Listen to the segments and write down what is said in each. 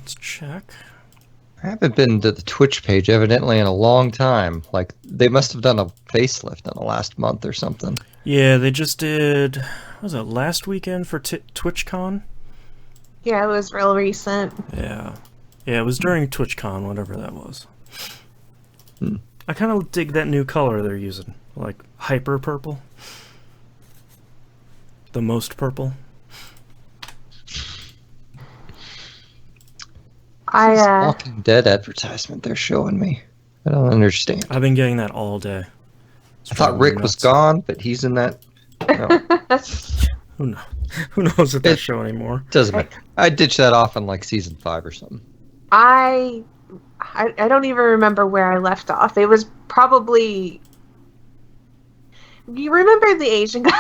let's check. I haven't been to the Twitch page evidently in a long time. Like, they must have done a facelift in the last month or something. Yeah, they just did, what was it, last weekend for TwitchCon? Yeah, it was real recent. Yeah. Yeah, it was during TwitchCon, whatever that was. I kind of dig that new color they're using. Like, hyper purple. The most purple. This Walking Dead advertisement they're showing me. I don't understand. I've been getting that all day. I thought Rick was gone, but he's in that. No. Who knows if that show anymore? Doesn't matter. I ditched that off in like season 5 or something. I don't even remember where I left off. It was probably. You remember the Asian guy?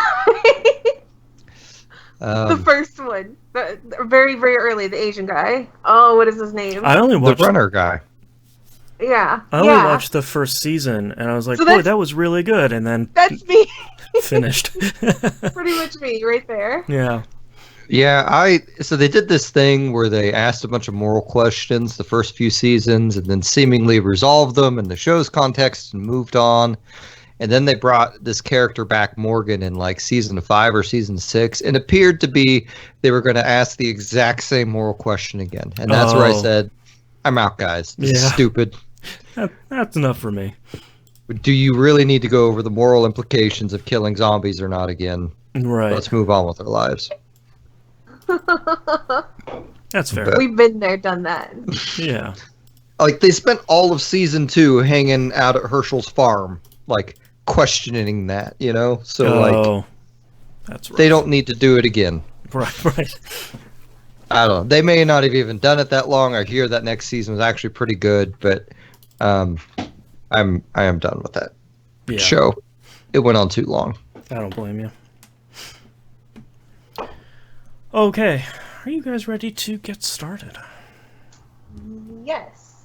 The first one. Very, very early, the Asian guy. Oh, what is his name? I only watched the runner guy. Yeah. I only watched the first season, and I was like, boy, that was really good, and then that's me. Finished. Pretty much me, right there. Yeah. Yeah, so they did this thing where they asked a bunch of moral questions the first few seasons and then seemingly resolved them in the show's context and moved on. And then they brought this character back, Morgan, in like season 5 or season 6, and it appeared to be they were going to ask the exact same moral question again. And that's where I said, I'm out, guys. This is stupid. That's enough for me. Do you really need to go over the moral implications of killing zombies or not again? Right. Let's move on with our lives. That's fair. We've been there, done that. Yeah. Like, they spent all of season 2 hanging out at Herschel's farm, like, questioning that, you know? So, that's right. They don't need to do it again. Right. I don't know. They may not have even done it that long. I hear that next season was actually pretty good, but I am done with that show. It went on too long. I don't blame you. Okay, are you guys ready to get started? Yes.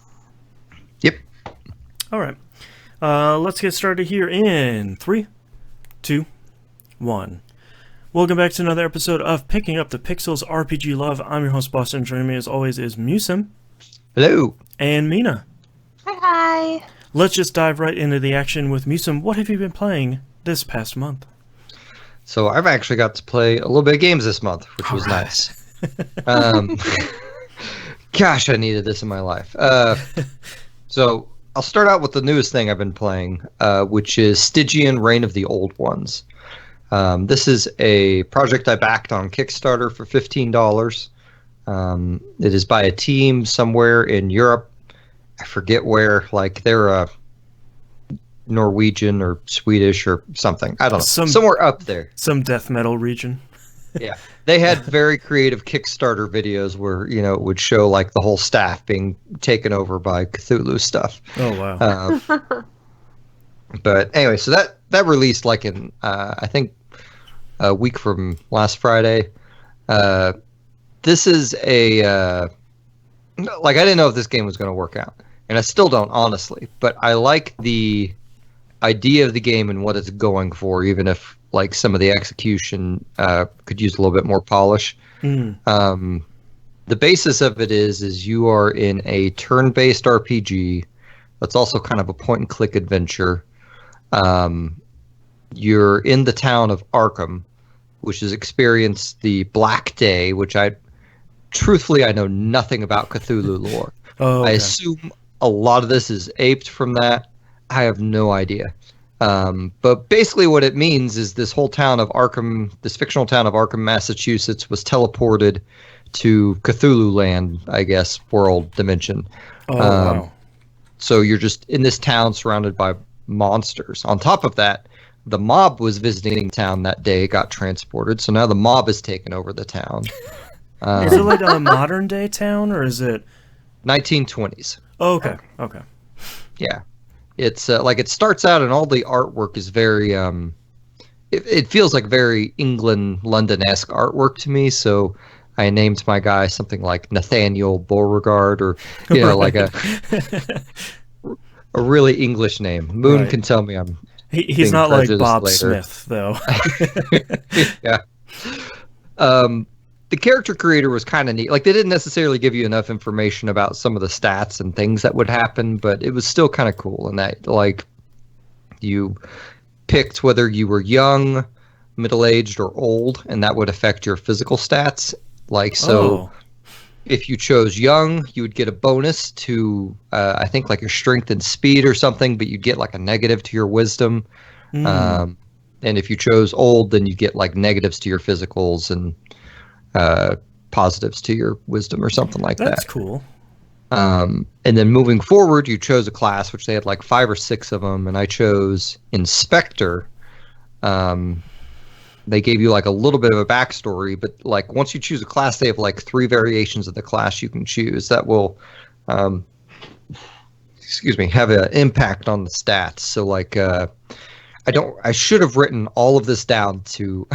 Yep. All right. Let's get started here in 3, 2, 1. Welcome back to another episode of Picking Up the Pixels RPG Love. I'm your host, Boston. Joining me as always is Musim. Hello. And Mina. Hi. Let's just dive right into the action with Musim. What have you been playing this past month? So I've actually got to play a little bit of games this month, which was nice. Gosh, I needed this in my life. So I'll start out with the newest thing I've been playing, which is Stygian Reign of the Old Ones. This is a project I backed on Kickstarter for $15. It is by a team somewhere in Europe. I forget where. Like, they're a Norwegian or Swedish or something. I don't know. Somewhere up there. Some death metal region. Yeah. They had very creative Kickstarter videos where, you know, it would show like the whole staff being taken over by Cthulhu stuff. Oh, wow. But anyway, so that released like in, I think, a week from last Friday. This is a... like, I didn't know if this game was going to work out. And I still don't, honestly. But I like the idea of the game and what it's going for, even if like some of the execution could use a little bit more polish. The basis of it is you are in a turn-based RPG that's also kind of a point-and-click adventure. You're in the town of Arkham, which has experienced the Black Day, which truthfully I know nothing about Cthulhu lore. Oh, okay. I assume a lot of this is aped from that. I have no idea. But basically what it means is this whole town of Arkham, this fictional town of Arkham, Massachusetts, was teleported to Cthulhu land, I guess, world dimension. Oh, wow. So you're just in this town surrounded by monsters. On top of that, the mob was visiting town that day, got transported, so now the mob has taken over the town. Is it like a modern day town, or is it 1920s? Oh, okay. Okay. Yeah. It's like it starts out and all the artwork is very it feels like very England London-esque artwork to me, so I named my guy something like Nathaniel Beauregard, or you know, like a really English name. Moon can tell me he's not like Bob later. Smith though. Yeah. the character creator was kind of neat. Like, they didn't necessarily give you enough information about some of the stats and things that would happen, but it was still kind of cool in that, like, you picked whether you were young, middle-aged, or old, and that would affect your physical stats. Like, so if you chose young, you would get a bonus to, I think, like your strength and speed or something, but you'd get like a negative to your wisdom. And if you chose old, then you get like negatives to your physicals and positives to your wisdom or something like that. That's cool. And then moving forward, you chose a class, which they had like 5 or 6 of them, and I chose Inspector. They gave you like a little bit of a backstory, but like once you choose a class, they have like 3 variations of the class you can choose that will, have an impact on the stats. So like, I should have written all of this down to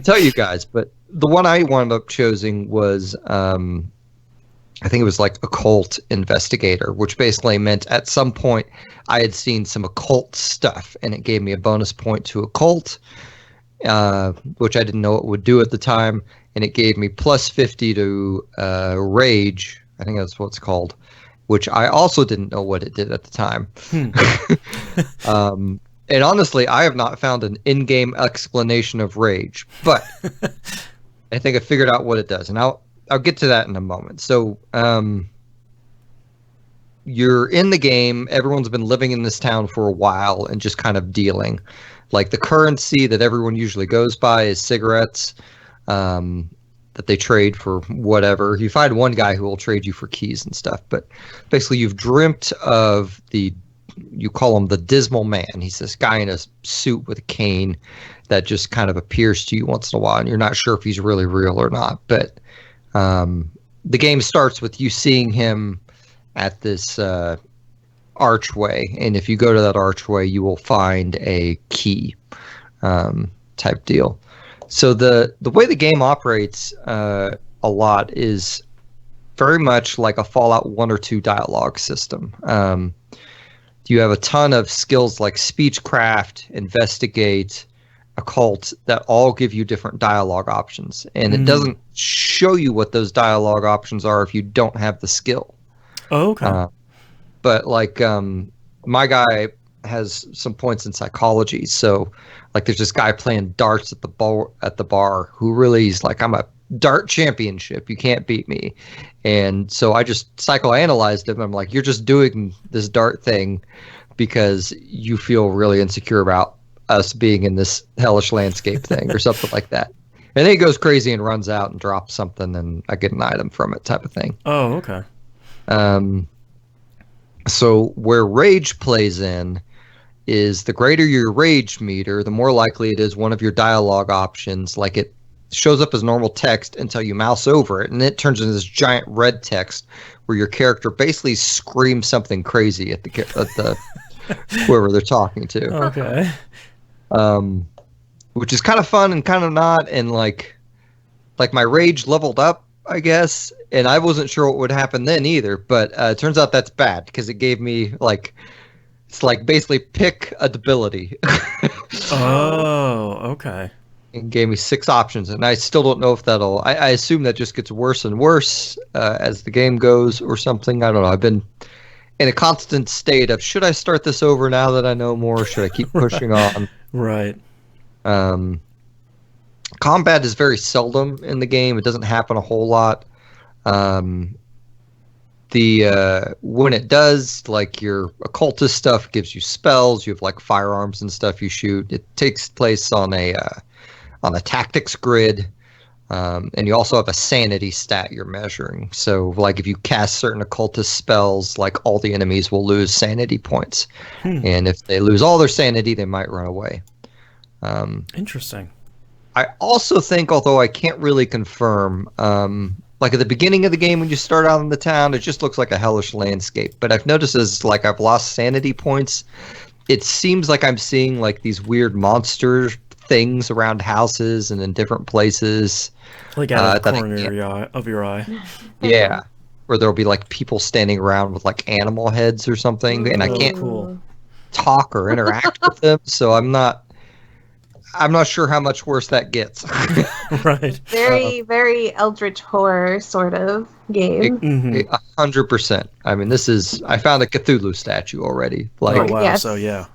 tell you guys, but the one I wound up choosing was, I think it was like Occult Investigator, which basically meant at some point I had seen some occult stuff, and it gave me a bonus point to Occult, which I didn't know it would do at the time, and it gave me plus 50 to Rage, I think that's what it's called, which I also didn't know what it did at the time. And honestly, I have not found an in-game explanation of Rage, but I think I figured out what it does, and I'll get to that in a moment. So, you're in the game. Everyone's been living in this town for a while and just kind of dealing. Like, the currency that everyone usually goes by is cigarettes, that they trade for whatever. You find one guy who will trade you for keys and stuff, but basically you've dreamt of you call him the Dismal Man. He's this guy in a suit with a cane that just kind of appears to you once in a while, and you're not sure if he's really real or not, but the game starts with you seeing him at this archway, and if you go to that archway, you will find a key type deal. So the way the game operates a lot is very much like a Fallout 1 or 2 dialogue system. You have a ton of skills like Speechcraft, Investigate, Occult, that all give you different dialogue options, and it doesn't show you what those dialogue options are if you don't have the skill. Oh, okay. But like, my guy has some points in psychology, so like there's this guy playing darts at the bar who really is like, I'm a dart championship, you can't beat me. And so I just psychoanalyzed him. I'm like, you're just doing this dart thing because you feel really insecure about us being in this hellish landscape thing or something like that. And then he goes crazy and runs out and drops something, and I get an item from it, type of thing. Oh, okay. So where rage plays in is the greater your rage meter, the more likely it is one of your dialogue options, like it shows up as normal text until you mouse over it, and it turns into this giant red text where your character basically screams something crazy at the whoever they're talking to. Okay. Which is kind of fun and kind of not, and like my rage leveled up, I guess, and I wasn't sure what would happen then either, but it turns out that's bad because it gave me it's like basically pick a debility. Oh, okay. It gave me 6 options, and I still don't know if that'll. I assume that just gets worse and worse as the game goes, or something. I don't know. I've been in a constant state of, should I start this over now that I know more? Should I keep pushing on? Right. Combat is very seldom in the game. It doesn't happen a whole lot. When it does, like your occultist stuff gives you spells. You have like firearms and stuff you shoot. It takes place on a tactics grid, and you also have a sanity stat you're measuring. So like if you cast certain occultist spells, like all the enemies will lose sanity points, and if they lose all their sanity, they might run away. Interesting. I also think, although I can't really confirm, like at the beginning of the game when you start out in the town, it just looks like a hellish landscape. But I've noticed as like I've lost sanity points, it seems like I'm seeing like these weird monster things around houses and in different places. Like out of the corner of your eye. Yeah. Or there'll be like people standing around with like animal heads or something, and I can't talk or interact with them, so I'm not. I'm not sure how much worse that gets. Right. Very eldritch horror sort of game. 100%. I mean, I found a Cthulhu statue already. Oh Like, wow! Yes. So yeah.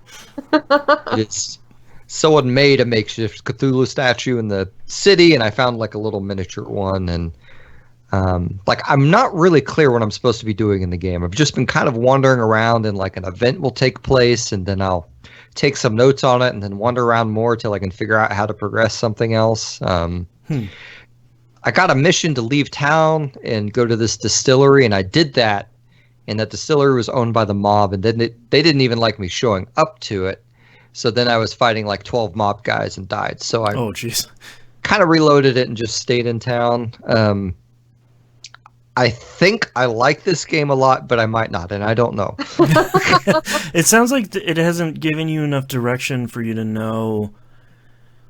it's someone made a makeshift Cthulhu statue in the city, and I found like a little miniature one, and like I'm not really clear what I'm supposed to be doing in the game. I've just been kind of wandering around, and like an event will take place, and then I'll take some notes on it, and then wander around more till I can figure out how to progress something else. I got a mission to leave town and go to this distillery, and I did that. And that distillery was owned by the mob, and then they didn't even like me showing up to it. So then I was fighting like 12 mob guys and died. So I kind of reloaded it and just stayed in town. I think I like this game a lot, but I might not, and I don't know. It sounds like it hasn't given you enough direction for you to know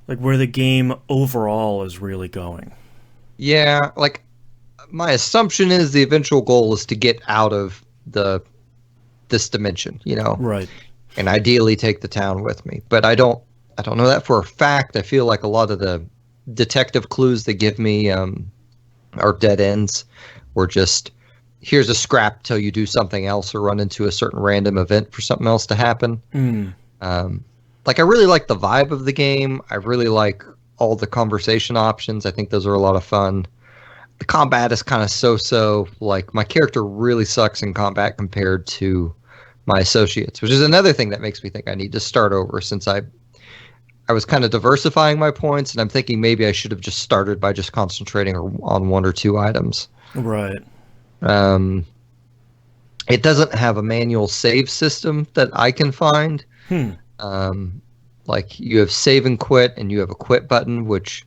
like where the game overall is really going. Yeah, like my assumption is the eventual goal is to get out of this dimension, you know, Right. and ideally take the town with me. But I don't know that for a fact. I feel like a lot of the detective clues they give me are dead ends, or just here's a scrap till you do something else or run into a certain random event for something else to happen. Like I really like the vibe of the game. I really like all the conversation options. I think those are a lot of fun. The combat is kind of so-so. Like my character really sucks in combat compared to my associates, which is another thing that makes me think I need to start over, since I was kind of diversifying my points, and I'm thinking maybe I should have just started by just concentrating on one or two items. Right. It doesn't have a manual save system that I can find. Like you have save and quit, and you have a quit button, which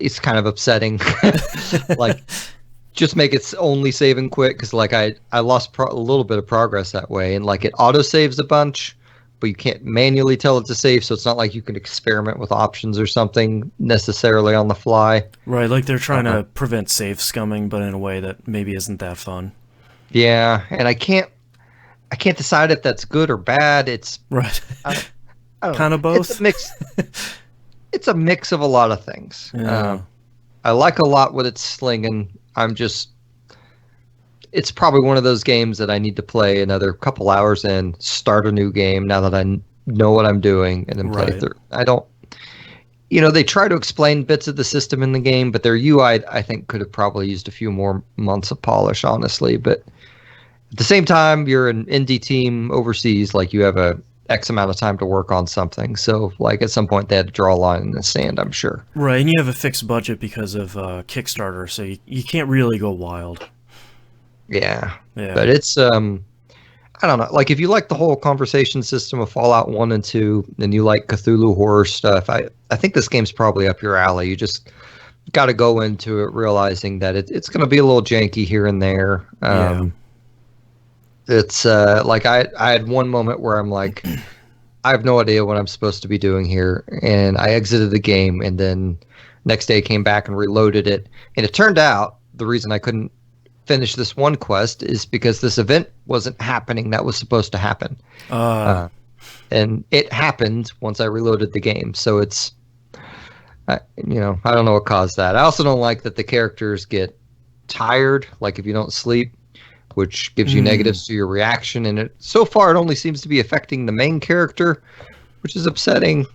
is kind of upsetting. Like, just make it only save and quit, because like I lost a little bit of progress that way, and like it auto saves a bunch, but you can't manually tell it to save, so it's not like you can experiment with options or something necessarily on the fly. Right, like they're trying to prevent save scumming, but in a way that maybe isn't that fun. Yeah, and I can't decide if that's good or bad. It's right. I don't kind know. of both. It's a mix. It's a mix of a lot of things. Yeah. I like a lot what it's slinging. It's probably one of those games that I need to play another couple hours and start a new game now that I know what I'm doing, and then play through. They try to explain bits of the system in the game, but their UI, I think, could have probably used a few more months of polish, honestly. But at the same time, you're an indie team overseas, like you have a X amount of time to work on something. So, like, at some point they had to draw a line in the sand, I'm sure. Right, and you have a fixed budget because of Kickstarter, so you can't really go wild. Yeah. But it's, I don't know. Like, if you like the whole conversation system of Fallout 1 and 2, and you like Cthulhu horror stuff, I think this game's probably up your alley. You just got to go into it realizing that it's going to be a little janky here and there. It's like I had one moment where I'm like, I have no idea what I'm supposed to be doing here, and I exited the game, and then next day came back and reloaded it, and it turned out the reason I couldn't finish this one quest is because this event wasn't happening that was supposed to happen, and it happened once I reloaded the game. So it's, I don't know what caused that. I also don't like that the characters get tired, like if you don't sleep, which gives you negatives to your reaction, and so far it only seems to be affecting the main character, which is upsetting.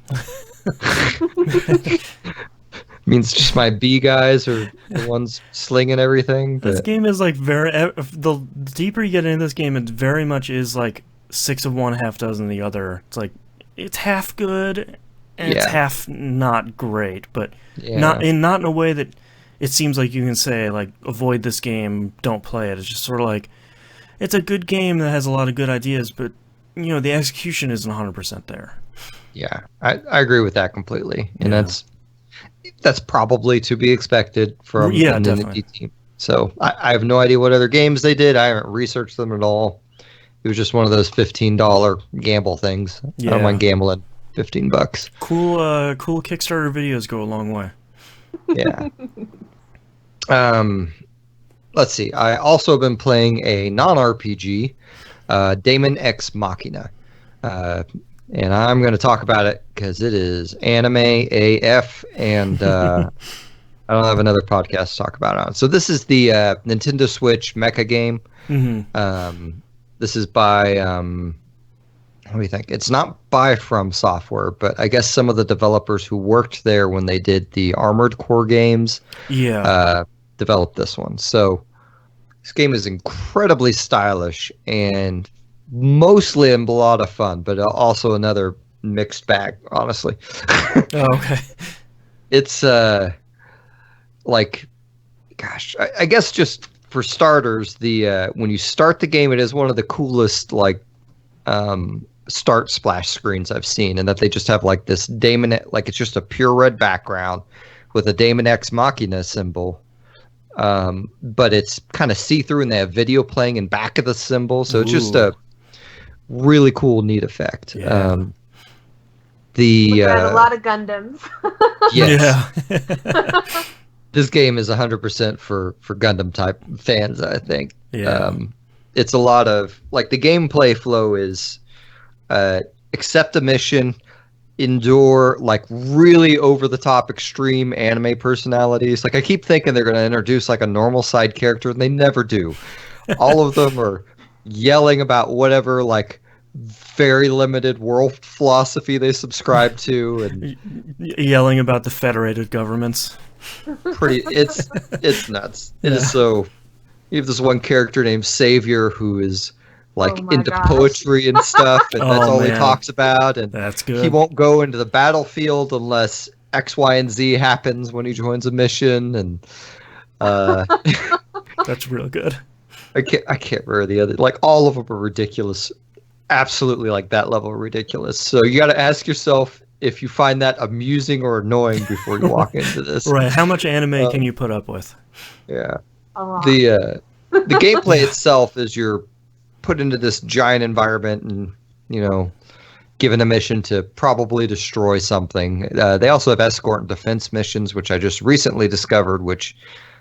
Means just my B guys are the ones slinging everything. But... This game is like the deeper you get into this game, it very much is like 6 of one, half dozen of the other. It's like it's half good and it's half not great, but not in a way that it seems like you can say, like, avoid this game, don't play it. It's just sort of like, it's a good game that has a lot of good ideas, but, the execution isn't 100% there. Yeah, I agree with that completely. And that's probably to be expected from an indie team. So I have no idea what other games they did. I haven't researched them at all. It was just one of those $15 gamble things. I don't mind gambling $15. Cool Kickstarter videos go a long way. Yeah. Let's see. I also been playing a non-RPG, Daemon X Machina. and I'm going to talk about it because it is anime AF, and I don't have another podcast to talk about it on. So this is the Nintendo Switch mecha game. This is by what do you think? It's not by From Software, but I guess some of the developers who worked there when they did the Armored Core games, developed this one. So this game is incredibly stylish and mostly a lot of fun, but also another mixed bag, honestly. Okay. It's like, gosh, I guess just for starters, the when you start the game, it is one of the coolest like start splash screens I've seen, and that they just have like this Daemon, like it's just a pure red background with a Daemon X Machina symbol, but it's kind of see-through, and they have video playing in back of the symbol, so it's just a really cool, neat effect. Yeah. We got a lot of Gundams. Yes. Yeah. This game is 100% for Gundam type fans, I think. Yeah. It's a lot of like the gameplay flow is accept a mission, endure like really over the top extreme anime personalities. Like I keep thinking they're going to introduce like a normal side character, and they never do. All of them are yelling about whatever like very limited world philosophy they subscribe to, and yelling about the federated governments. It's nuts. It is so. You have this one character named Savior who is like into poetry and stuff, and that's all he talks about. And that's good. He won't go into the battlefield unless X, Y, and Z happens when he joins a mission, and that's real good. I can't remember the other. Like all of them are ridiculous, absolutely like that level of ridiculous. So you got to ask yourself if you find that amusing or annoying before you walk into this. Right? How much anime can you put up with? Yeah. The gameplay itself is you're put into this giant environment and, you know, given a mission to probably destroy something. They also have escort and defense missions, which I just recently discovered, which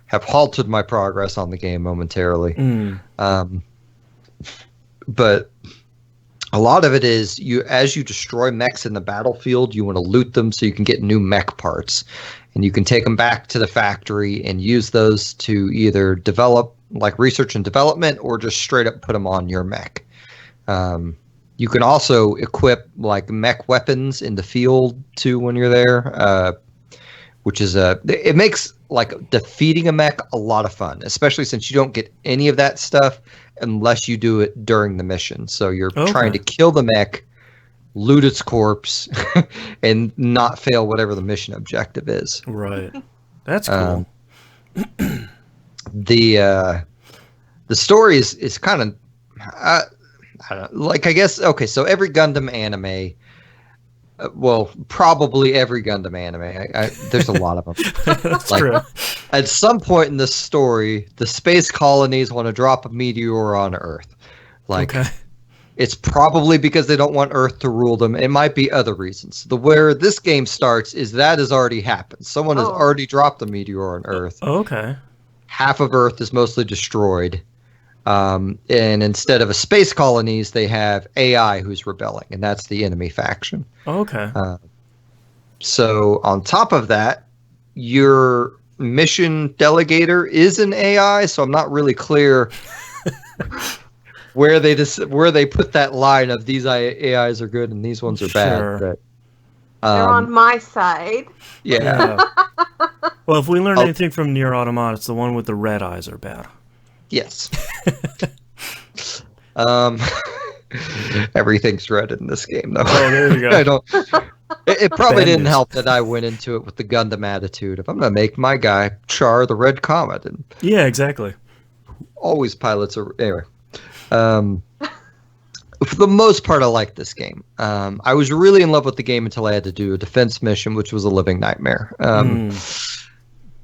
have halted my progress on the game momentarily. But a lot of it is as you destroy mechs in the battlefield, you want to loot them so you can get new mech parts. And you can take them back to the factory and use those to either develop like research and development or just straight up put them on your mech. You can also equip like mech weapons in the field too when you're there, which is it makes like defeating a mech a lot of fun, especially since you don't get any of that stuff unless you do it during the mission. So you're trying to kill the mech, loot its corpse, and not fail whatever the mission objective is. Right. That's cool. The story is kind of I don't know, like I guess so every Gundam anime, well, probably every Gundam anime. There's a lot of them. That's like, true. At some point in the story, the space colonies want to drop a meteor on Earth. Like, it's probably because they don't want Earth to rule them. It might be other reasons. Where this game starts is that has already happened. Someone has already dropped a meteor on Earth. Okay. Half of Earth is mostly destroyed. And instead of a space colonies, they have AI who's rebelling, and that's the enemy faction. Okay. So on top of that, your mission delegator is an AI, so I'm not really clear where they put that line of these AIs are good and these ones are bad. Sure. But, they're on my side. Yeah. Well, if we learn anything from Nier Automata, it's the one with the red eyes are bad. Yes. Everything's red in this game, though. Oh, there you go. It probably didn't help that I went into it with the Gundam attitude of I'm going to make my guy char the red comet, and yeah, exactly. Always pilots are anyway. For the most part, I like this game. I was really in love with the game until I had to do a defense mission, which was a living nightmare.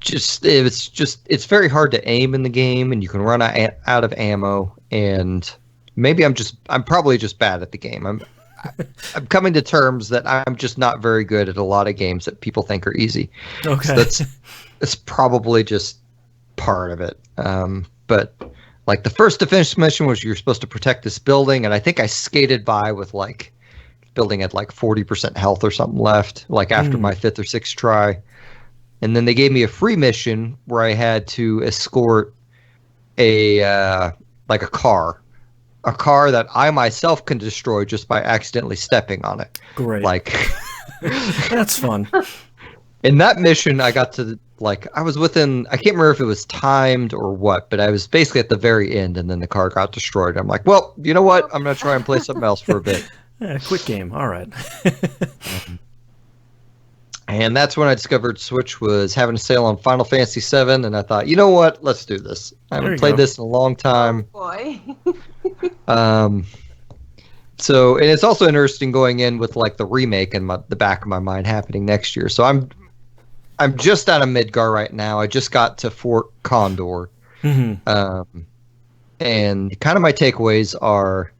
It's very hard to aim in the game, and you can run out of ammo. And maybe I'm probably just bad at the game. I'm coming to terms that I'm just not very good at a lot of games that people think are easy. Okay, so that's probably just part of it. But like the first defense mission was you're supposed to protect this building, and I think I skated by with like building at like 40% health or something left, like after my 5th or 6th try. And then they gave me a free mission where I had to escort a car that I myself can destroy just by accidentally stepping on it. Great. Like, that's fun. In that mission, I got to, like, I was within, I can't remember if it was timed or what, but I was basically at the very end, and then the car got destroyed. I'm like, well, you know what? I'm going to try and play something else for a bit. Yeah, quick game. All right. And that's when I discovered Switch was having a sale on Final Fantasy VII, and I thought, you know what? Let's do this. I haven't played this in a long time. Oh, boy. So, and it's also interesting going in with, like, the remake in the back of my mind happening next year. So I'm just out of Midgar right now. I just got to Fort Condor. Mm-hmm. And kind of my takeaways are,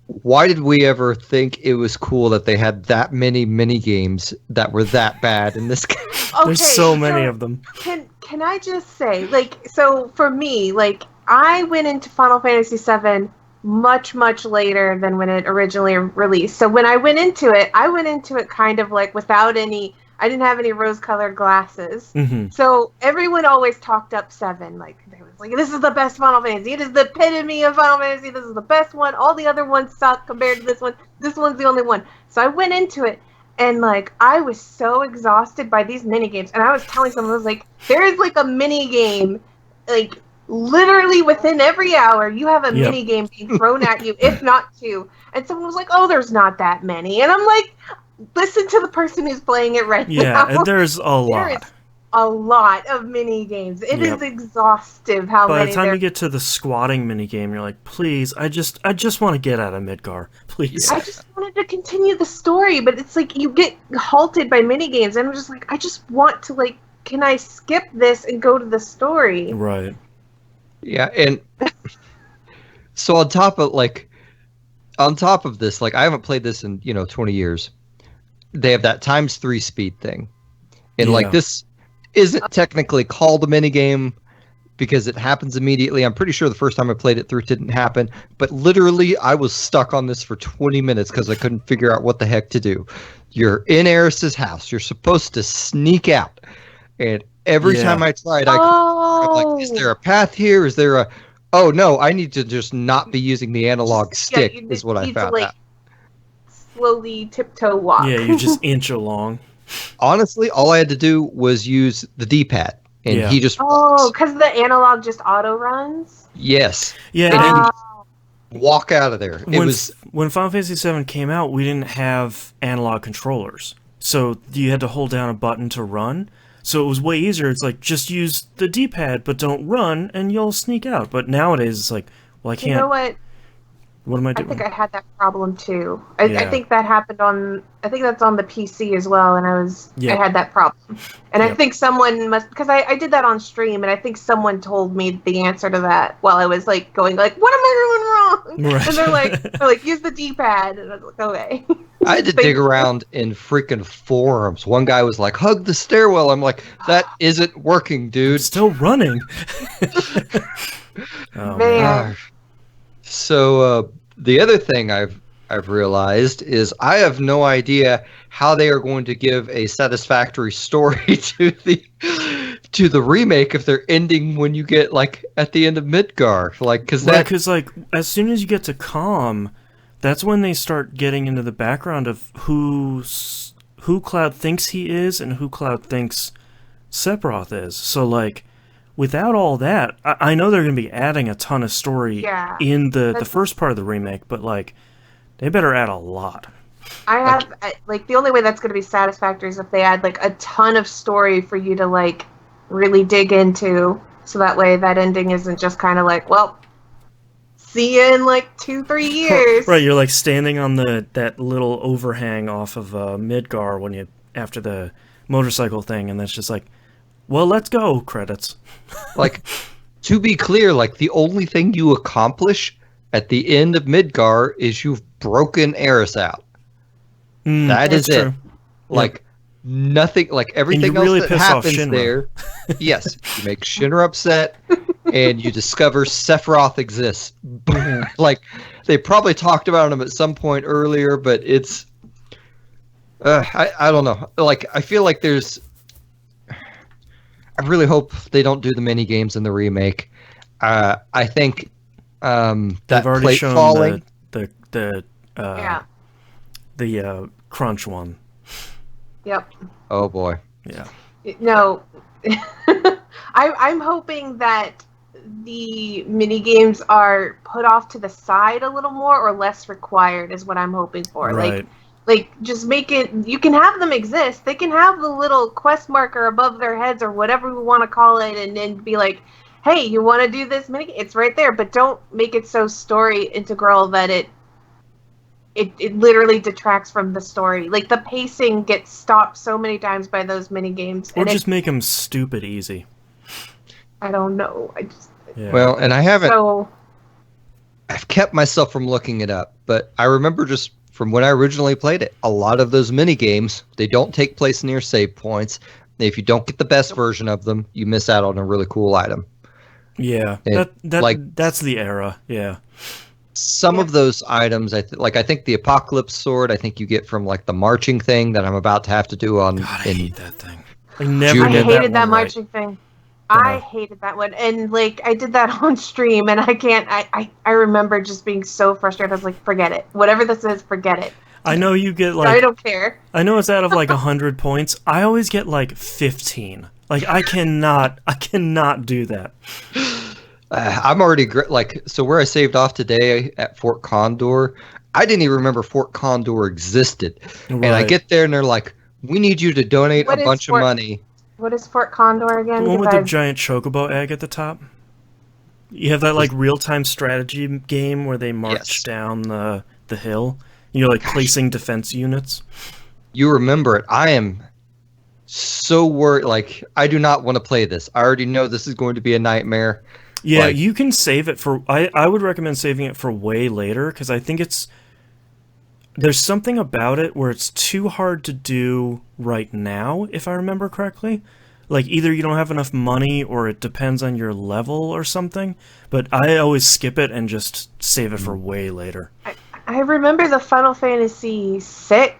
why did we ever think it was cool that they had that many mini games that were that bad in this game? Okay, there's so many of them. Can I just say, like, so for me, like, I went into Final Fantasy VII much later than when it originally released. So when I went into it kind of like without any, I didn't have any rose-colored glasses. Mm-hmm. So everyone always talked up 7. Like, they was like, this is the best Final Fantasy. It is the epitome of Final Fantasy. This is the best one. All the other ones suck compared to this one. This one's the only one. So I went into it, and, like, I was so exhausted by these minigames. And I was telling someone, I was like, there is, like, a minigame, like, literally within every hour, you have a mini game being thrown at you, if not 2. And someone was like, oh, there's not that many. And I'm like, listen to the person who's playing it right now. Yeah, and there's a lot. There is a lot of mini games. It is exhaustive how many. By the time you get to the squatting mini game, you're like, please, I just want to get out of Midgar. Please. I just wanted to continue the story, but it's like you get halted by mini games, and I'm just like, I just want to, like, can I skip this and go to the story? Right. Yeah, and so on top of this, like, I haven't played this in, 20 years. They have that ×3 speed thing. And like, this isn't technically called a minigame because it happens immediately. I'm pretty sure the first time I played it through it didn't happen, but literally I was stuck on this for 20 minutes because I couldn't figure out what the heck to do. You're in Eris's house. You're supposed to sneak out. And every time I tried, I'm like, is there a path here? Is there a... Oh, no, I need to just not be using the analog stick, is what I found out. Slowly tiptoe walk. Yeah, you just inch along. Honestly, all I had to do was use the D-pad, and he just... Oh, because the analog just auto-runs? Yes. Yeah. And walk out of there. When Final Fantasy VII came out, we didn't have analog controllers. So you had to hold down a button to run. So it was way easier. It's like, just use the D-pad, but don't run, and you'll sneak out. But nowadays, it's like, well, I can't... You know what? What am I doing? I think I had that problem, too. I think that happened on... I think that's on the PC as well, and I had that problem. And I think someone must... Because I did that on stream, and I think someone told me the answer to that while I was, like, going, like, what am I doing wrong? Right. And they're like, use the D-pad. And I was like, okay. I had to dig around in freaking forums. One guy was like, hug the stairwell. I'm like, that isn't working, dude. It's still running. Oh, man. So the other thing I've realized is I have no idea how they are going to give a satisfactory story to the remake if they're ending when you get, like, at the end of Midgar. Like, because like, as soon as you get to Calm, that's when they start getting into the background of who Cloud thinks he is and who Cloud thinks Sephiroth is. So, like, without all that, I know they're going to be adding a ton of story in the first part of the remake, but, like, they better add a lot. The only way that's going to be satisfactory is if they add, like, a ton of story for you to, like, really dig into, so that way that ending isn't just kind of like, well, see you in, like, 2-3 years. Right, you're, like, standing on that little overhang off of Midgar after the motorcycle thing, and that's just like, well, let's go, credits. Like, to be clear, like, the only thing you accomplish at the end of Midgar is you've broken Eris out. That is it. True. Like, nothing, like, everything else that happens there. Yes, you make Shinra upset, and you discover Sephiroth exists. Like, they probably talked about them at some point earlier, but it's I don't know. Like I feel like there's. I really hope they don't do the mini games in the remake. I think that They've already plate shown falling. the crunch one. Yep. Oh boy. Yeah. No. I'm hoping that the mini games are put off to the side a little more or less required is what I'm hoping for. Right. Like just make it. You can have them exist. They can have the little quest marker above their heads or whatever we want to call it, and then be like, "Hey, you want to do this mini? It's right there." But don't make it so story integral that it literally detracts from the story. Like the pacing gets stopped so many times by those mini games. Or just make them stupid easy. I don't know. Yeah. Well, and I haven't. So I've kept myself from looking it up, but I remember just from when I originally played it, a lot of those mini games, they don't take place near save points. If you don't get the best version of them, you miss out on a really cool item. Yeah, And, that's the era. Yeah. Some of those items, I think the Apocalypse Sword, I think you get from like the marching thing that I'm about to have to do on. God, I hate that thing. I never June. I did hated that one marching right. thing. I hated that one, and like I did that on stream, and I can't. I remember just being so frustrated. I was like, forget it. Whatever this is, forget it. I know you get like. I don't care. I know it's out of like 100 points. I always get like 15. Like I cannot do that. I'm already so where I saved off today at Fort Condor, I didn't even remember Fort Condor existed, and I Right. get there and they're like, "We need you to donate What a is bunch of money." What is Fort Condor again? The one with Because the giant chocobo egg at the top. You have that like real-time strategy game where they march Yes. down the hill. You're like placing defense units. You remember it. I am so worried. Like, I do not want to play this. I already know this is going to be a nightmare. Yeah, Like- you can save it for. I would recommend saving it for way later because I think there's something about it where it's too hard to do right now, if I remember correctly. Like either you don't have enough money or it depends on your level or something. But I always skip it and just save it for way later. I remember the Final Fantasy VI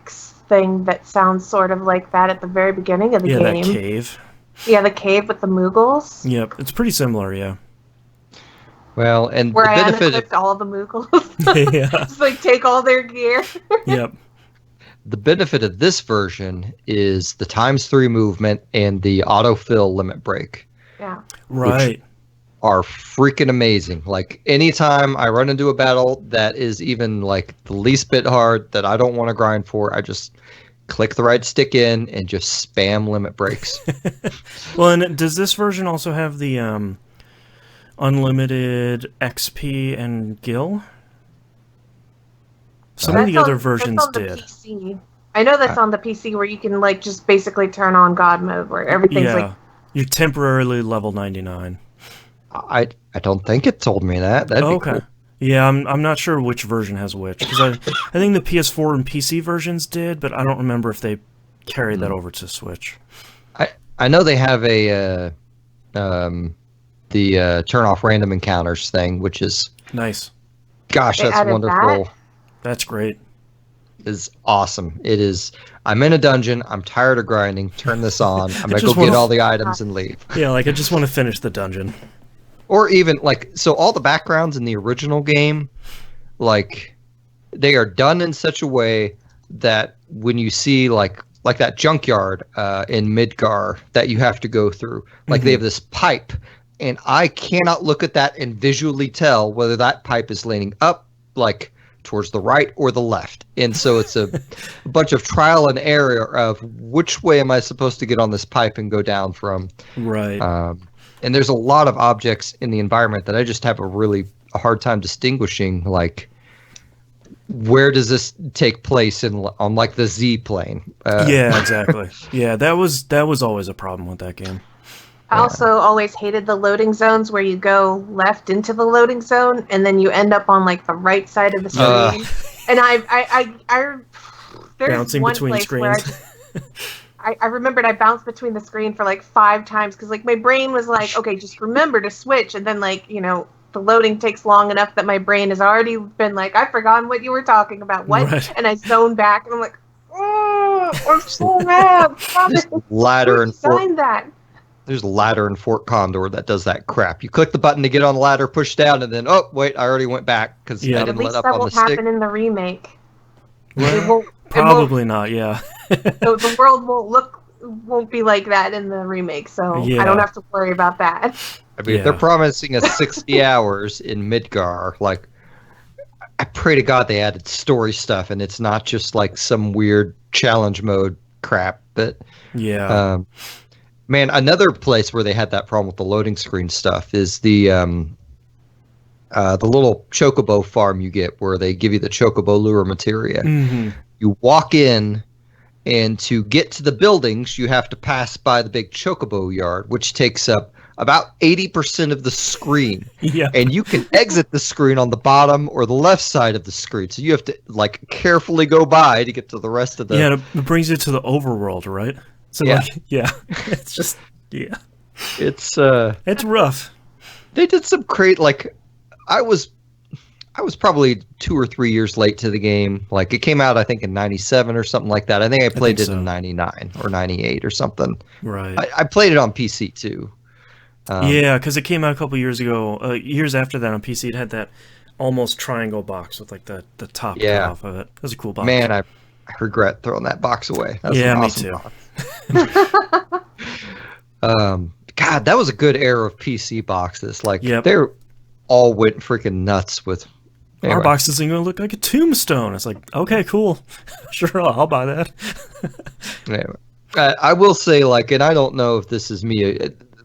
thing that sounds sort of like that at the very beginning of the Yeah, game. that cave. Yeah, the cave with the Moogles. Yep, it's pretty similar, yeah. Well, and Where the I benefit unequipped all the Moogles. Yeah. Just like take all their gear. Yep. the benefit of this version is the ×3 movement and the autofill limit break Yeah. Right. are freaking amazing. Like anytime I run into a battle that is even like the least bit hard that I don't want to grind for, I just click the right stick in and just spam limit breaks. Well, and does this version also have the unlimited XP and gil? Some of the other versions that's on the did. PC. I know that's on the PC where you can like just basically turn on God mode where everything's Yeah. like You're temporarily level 99. I don't think it told me that. That'd be Okay. cool. Yeah, I'm not sure which version has which because I think the PS4 and PC versions did, but I don't remember if they carried that over to Switch. I know they have a the turn off random encounters thing, which is Nice. gosh, They that's added wonderful. that? That's great. Is awesome. It is. I'm in a dungeon. I'm tired of grinding. Turn this on. I'm gonna go just get wanna- all the items and leave. Yeah, like I just want to finish the dungeon. Or even like so, all the backgrounds in the original game, like they are done in such a way that when you see like that junkyard in Midgar that you have to go through, like they have this pipe, and I cannot look at that and visually tell whether that pipe is leaning up, like towards the right or the left. And so it's a bunch of trial and error of which way am I supposed to get on this pipe and go down from. Right. And there's a lot of objects in the environment that I just have a hard time distinguishing, like where does this take place on like the Z plane? Yeah, exactly. Yeah, that was always a problem with that game. I also always hated the loading zones where you go left into the loading zone and then you end up on like the right side of the screen. And I there's Bouncing one between place where screens. I remembered I bounced between the screen for like 5 times because like my brain was like, okay, just remember to switch, and then like the loading takes long enough that my brain has already been like, I've forgotten what you were talking about. What? Right. And I zone back, and I'm like, oh, I'm so mad. Just ladder and fork. That. There's a ladder in Fort Condor that does that crap. You click the button to get on the ladder, push down, and then, oh, wait, I already went back because I didn't let up on the stick. At least that won't happen in the remake. Well, probably not, yeah. The world won't be like that in the remake, so I don't have to worry about that. I mean, they're promising us 60 hours in Midgar. Like, I pray to God they added story stuff, and it's not just like some weird challenge mode crap. But man, another place where they had that problem with the loading screen stuff is the little chocobo farm you get where they give you the chocobo lure materia. Mm-hmm. You walk in, and to get to the buildings, you have to pass by the big chocobo yard, which takes up about 80% of the screen. Yeah. And you can exit the screen on the bottom or the left side of the screen. So you have to like carefully go by to get to the rest of the... Yeah, it brings you to the overworld, right? So it's just it's rough. They did some great, like, I was probably 2 or 3 years late to the game. Like, it came out, I think, in 97 or something like that. I think I played it in 99 or 98 or something. Right. I played it on PC too. Yeah, because it came out a couple years ago. Years after that on PC, it had that almost triangle box with like the top cut off of it. It was a cool box. Man, I regret throwing that box away. That's yeah, an awesome me too. box. God, that was a good era of PC boxes. Like, they all went freaking nuts with. Anyway. Our box isn't going to look like a tombstone. It's like, okay, cool, sure, I'll buy that. Anyway, I will say, like, and I don't know if this is me.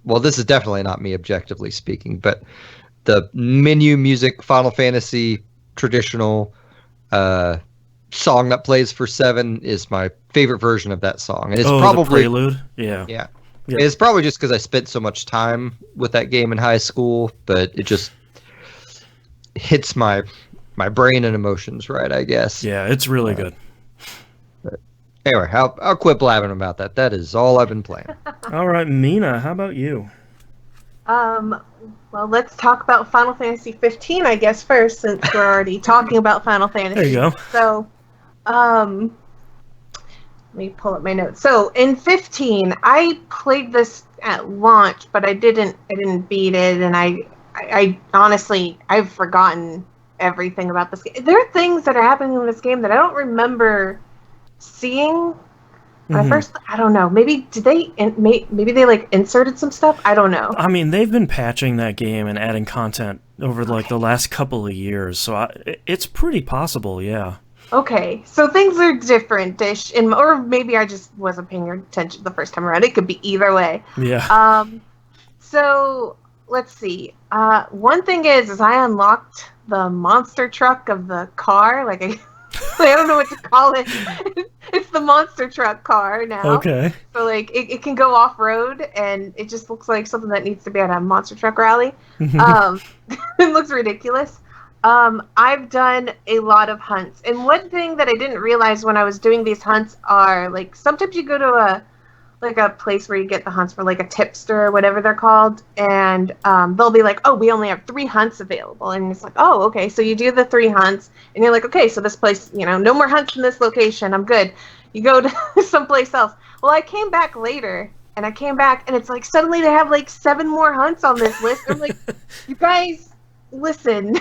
Well, this is definitely not me, objectively speaking, but the menu music, Final Fantasy traditional song that plays for 7 is my favorite version of that song, and it's probably the prelude. Yeah. Yep. It's probably just because I spent so much time with that game in high school, but it just hits my brain and emotions right, I guess. Yeah, it's really good. But anyway, I'll quit blabbing about that. That is all I've been playing. All right, Mina, how about you? Well, let's talk about Final Fantasy 15, I guess, first, since we're already talking about Final Fantasy. There you go. So, let me pull up my notes. So, in 15, I played this at launch, but I didn't beat it, and I honestly, I've forgotten everything about this game. There are things that are happening in this game that I don't remember seeing. At first, I don't know. Maybe maybe they like inserted some stuff. I don't know. I mean, they've been patching that game and adding content over like the last couple of years, so it's pretty possible. Yeah. Okay, so things are different-ish, or maybe I just wasn't paying attention the first time around. It could be either way. Yeah. So let's see. One thing is I unlocked the monster truck of the car. Like I don't know what to call it. It's the monster truck car now. Okay. So like it can go off road, and it just looks like something that needs to be at a monster truck rally. It looks ridiculous. I've done a lot of hunts, and one thing that I didn't realize when I was doing these hunts are like sometimes you go to a place where you get the hunts for like a tipster or whatever they're called, and they'll be like, oh, we only have 3 hunts available, and it's like, oh, okay, so you do the 3 hunts, and you're like, okay, so this place, no more hunts in this location, I'm good. You go to someplace else. Well, I came back later, and it's like suddenly they have like 7 more hunts on this list. I'm like, you guys, listen,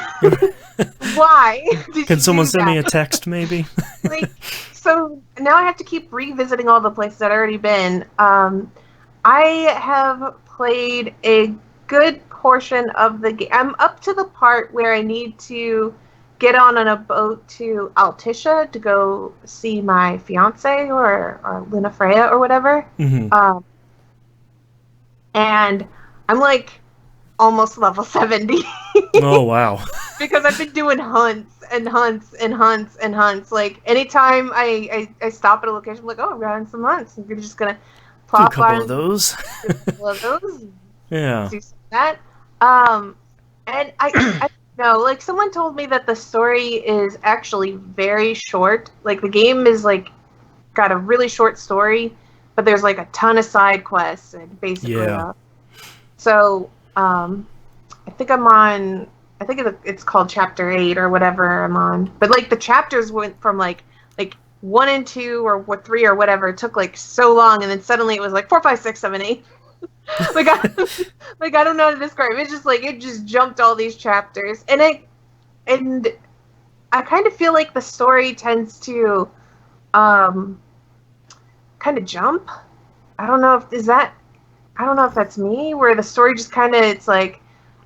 why? Can someone send me a text, maybe? Like, so now I have to keep revisiting all the places I'd already been. I have played a good portion of the game. I'm up to the part where I need to get on a boat to Altissia to go see my fiance or Luna Freya or whatever. And I'm like almost level 70. Oh, wow. Because I've been doing hunts and hunts and hunts and hunts. Like, anytime I stop at a location, I'm like, oh, I'm running some hunts. And you're just going to plop do a couple of those. Yeah. Do that. And I know, like, someone told me that the story is actually very short. Like, the game is, like, got a really short story, but there's, like, a ton of side quests and basically. Yeah. So, I think I'm on I think it's called Chapter 8 or whatever I'm on. But like the chapters went from like 1 and 2 or 3 or whatever. It took like so long, and then suddenly it was like 4, 5, 6, 7, 8. like I don't know how to describe it. It's just like it just jumped all these chapters, and I kind of feel like the story tends to kind of jump. I don't know if that's me, where the story just kind of, it's like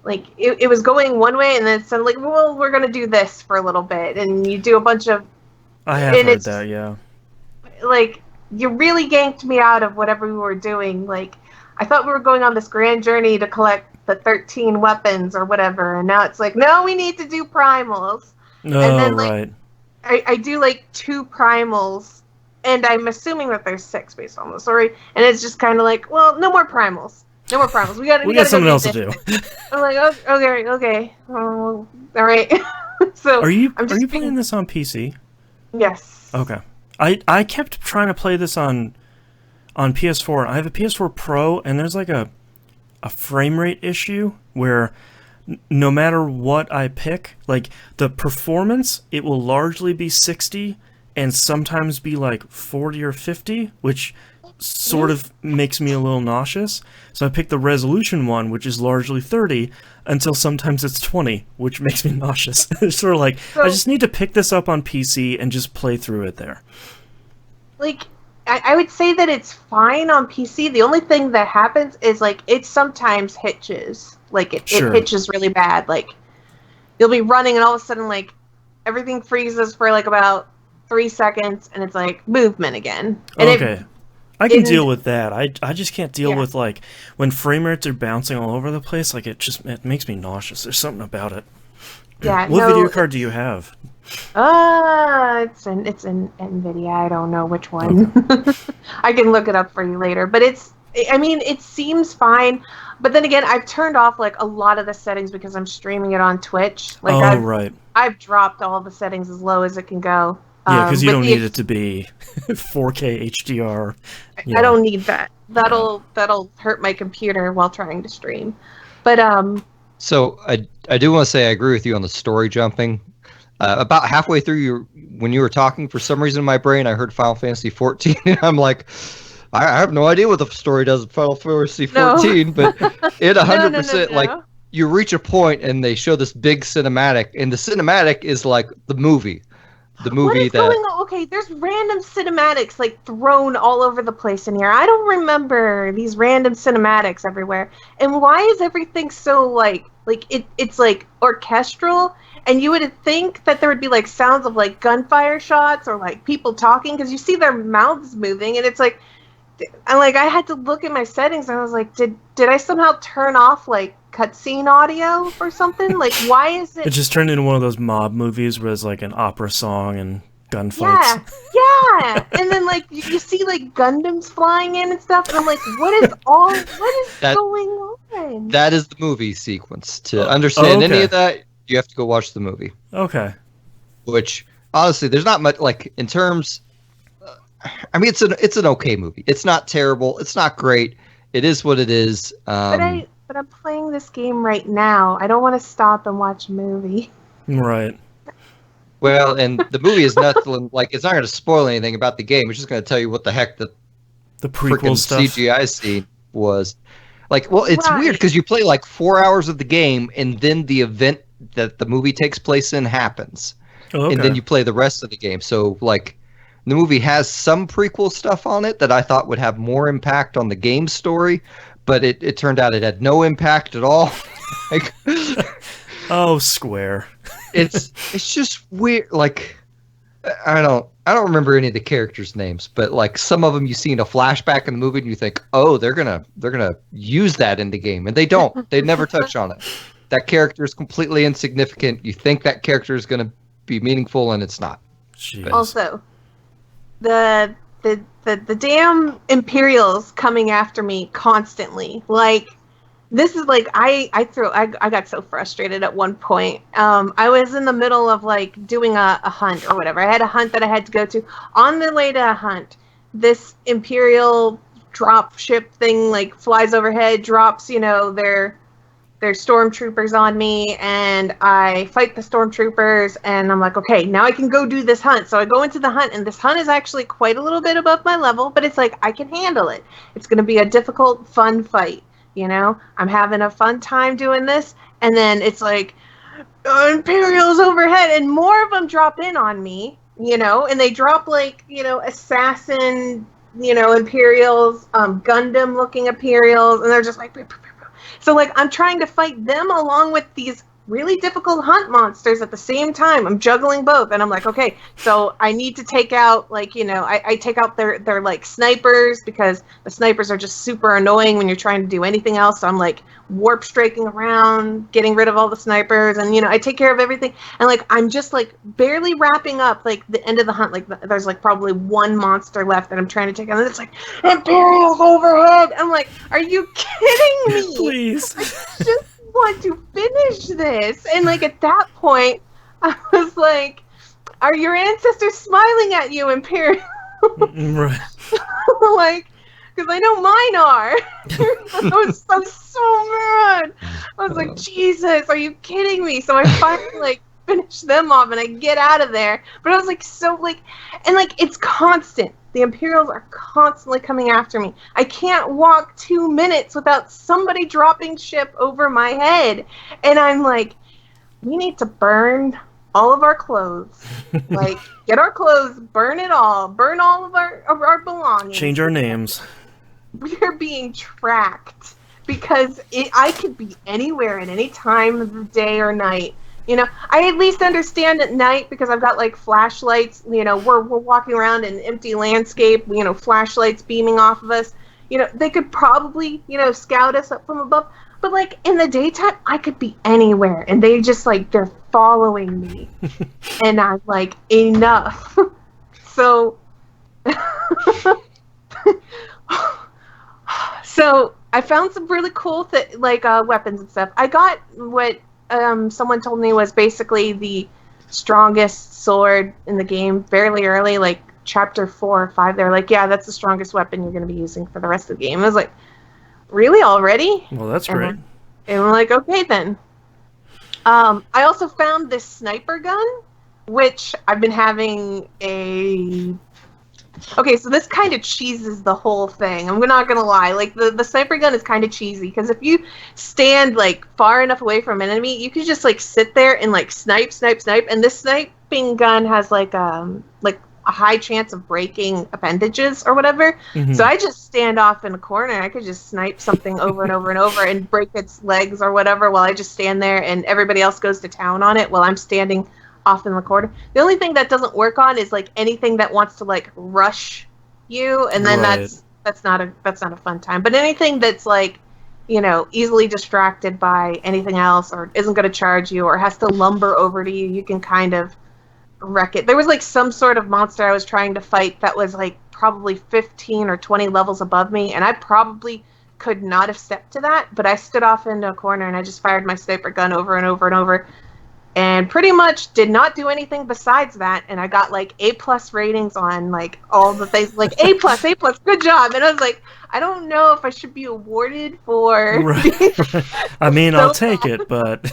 it was going one way, and then it's like, well, we're gonna do this for a little bit, and you do a bunch of. I have heard that, yeah. Like, you really ganked me out of whatever we were doing. Like, I thought we were going on this grand journey to collect the 13 weapons or whatever, and now it's like, no, we need to do primals. Oh, and then, like, right. I do like 2 primals, and I'm assuming that there's 6 based on the story, and it's just kind of like, well, no more primals. No more primals. We got something else to do. I'm like, oh, okay. All right. So Are you playing this on PC? Yes. Okay. I kept trying to play this on PS4. I have a PS4 Pro, and there's like a frame rate issue where no matter what I pick, like the performance, it will largely be 60 and sometimes be like 40 or 50, which sort of makes me a little nauseous. So I picked the resolution one, which is largely 30, until sometimes it's 20, which makes me nauseous. It's sort of like, I just need to pick this up on PC and just play through it there. Like, I would say that it's fine on PC. The only thing that happens is, like, it sometimes hitches. Like, it hitches really bad. Like, you'll be running and all of a sudden, like, everything freezes for, like, about 3 seconds, and it's, like, movement again. And okay. I can deal with that. I just can't deal with, like, when frame rates are bouncing all over the place. Like, it makes me nauseous. There's something about it. Yeah. What video card do you have? It's an NVIDIA. I don't know which one. Okay. I can look it up for you later. But it seems fine. But then again, I've turned off like a lot of the settings because I'm streaming it on Twitch. Like, right. I've dropped all the settings as low as it can go. Yeah, because you don't need it to be 4K HDR. Yeah. I don't need that. That'll hurt my computer while trying to stream. But So I do want to say I agree with you on the story jumping. About halfway through when you were talking, for some reason in my brain I heard Final Fantasy 14, and I'm like, I have no idea what the story does in Final Fantasy 14, but it 100% no. like you reach a point and they show this big cinematic, and the cinematic is like the movie. The movie what is going on? Okay, there's random cinematics like thrown all over the place in here. I don't remember these random cinematics everywhere. And why is everything so like it's like orchestral? And you would think that there would be like sounds of like gunfire shots or like people talking, because you see their mouths moving, and it's like, I had to look at my settings and I was like, did I somehow turn off like cutscene audio or something? Like, why is it? It just turned into one of those mob movies where it's like an opera song and gunfights. Yeah. And then like you see like Gundams flying in and stuff, and I'm like, what is going on? That is the movie sequence. To understand any of that, you have to go watch the movie. Okay. Which honestly, there's not much like in terms. I mean, it's an okay movie. It's not terrible. It's not great. It is what it is. But I'm playing this game right now. I don't want to stop and watch a movie. Right. Well, and the movie is nothing like, it's not going to spoil anything about the game. It's just going to tell you what the heck the prequel stuff CGI scene was. Like, well, it's weird because you play like 4 hours of the game, and then the event that the movie takes place in happens. Oh, okay. And then you play the rest of the game. So, like, the movie has some prequel stuff on it that I thought would have more impact on the game story, but it turned out it had no impact at all. Like, oh, Square. it's just weird. Like, I don't remember any of the characters' names, but like some of them you see in a flashback in the movie, and you think, oh, they're gonna use that in the game, and they don't. They never touch on it. That character is completely insignificant. You think that character is gonna be meaningful, and it's not. Jeez. Also, the damn Imperials coming after me constantly. Like, this is like I got so frustrated at one point. I was in the middle of like doing a hunt or whatever. I had a hunt that I had to go to. On the way to a hunt, this Imperial drop ship thing like flies overhead, drops, their there's stormtroopers on me, and I fight the stormtroopers, and I'm like, okay, now I can go do this hunt. So I go into the hunt, and this hunt is actually quite a little bit above my level, but it's like, I can handle it. It's going to be a difficult, fun fight, you know? I'm having a fun time doing this, and then it's like, Imperials overhead, and more of them drop in on me, you know, and they drop like, you know, assassin, you know, Imperials, Gundam looking Imperials, and they're just like, so like I'm trying to fight them along with these really difficult hunt monsters at the same time. I'm juggling both, and I'm like, okay, so I need to take out, like, you know, I take out their like snipers, because the snipers are just super annoying when you're trying to do anything else. So I'm like warp striking around, getting rid of all the snipers, and, you know, I take care of everything, and like I'm just like barely wrapping up like the end of the hunt. Like there's like probably one monster left that I'm trying to take out, and it's like, Imperials overhead. I'm like, are you kidding me? Please. I just want to finish this. And like at that point I was like, are your ancestors smiling at you, Imperial? Right. Like, because I know mine are. I was so mad. I was like, Jesus, are you kidding me? So I finally like finish them off and I get out of there. But I was like, so like, and like it's constant. The Imperials are constantly coming after me. I can't walk 2 minutes without somebody dropping ship over my head. And I'm like, we need to burn all of our clothes. Like, get our clothes, burn it all. Burn all of our belongings. Change our names. We are being tracked. Because I could be anywhere at any time of the day or night. You know, I at least understand at night because I've got like flashlights. You know, we're walking around in an empty landscape. You know, flashlights beaming off of us. You know, they could probably, you know, scout us up from above. But like in the daytime, I could be anywhere, and they just like they're following me, and I'm like, enough. So, so I found some really cool weapons and stuff. I got what. Someone told me was basically the strongest sword in the game fairly early, like chapter 4 or 5. They're like, yeah, that's the strongest weapon you're going to be using for the rest of the game. I was like, really, already? Well, that's great. And I'm like, okay then. I also found this sniper gun, which I've been having a... Okay, so this kind of cheeses the whole thing. I'm not gonna lie. Like, the sniper gun is kind of cheesy, because if you stand, like, far enough away from an enemy, you can just, like, sit there and, like, snipe. And this sniping gun has, like a high chance of breaking appendages or whatever. Mm-hmm. So I just stand off in a corner. I could just snipe something over and over and over and break its legs or whatever while I just stand there, and everybody else goes to town on it while I'm standing off in the corner. The only thing that doesn't work on is like anything that wants to like rush you, and then right. that's not a fun time. But anything that's like, you know, easily distracted by anything else, or isn't going to charge you, or has to lumber over to you, you can kind of wreck it. There was like some sort of monster I was trying to fight that was like probably 15 or 20 levels above me, and I probably could not have stepped to that, but I stood off into a corner and I just fired my sniper gun over and over and over. And pretty much did not do anything besides that, and I got like A+ ratings on like all the things, like A+, good job. And I was like, I don't know if I should be awarded for. Right. I mean, I'll take it, but.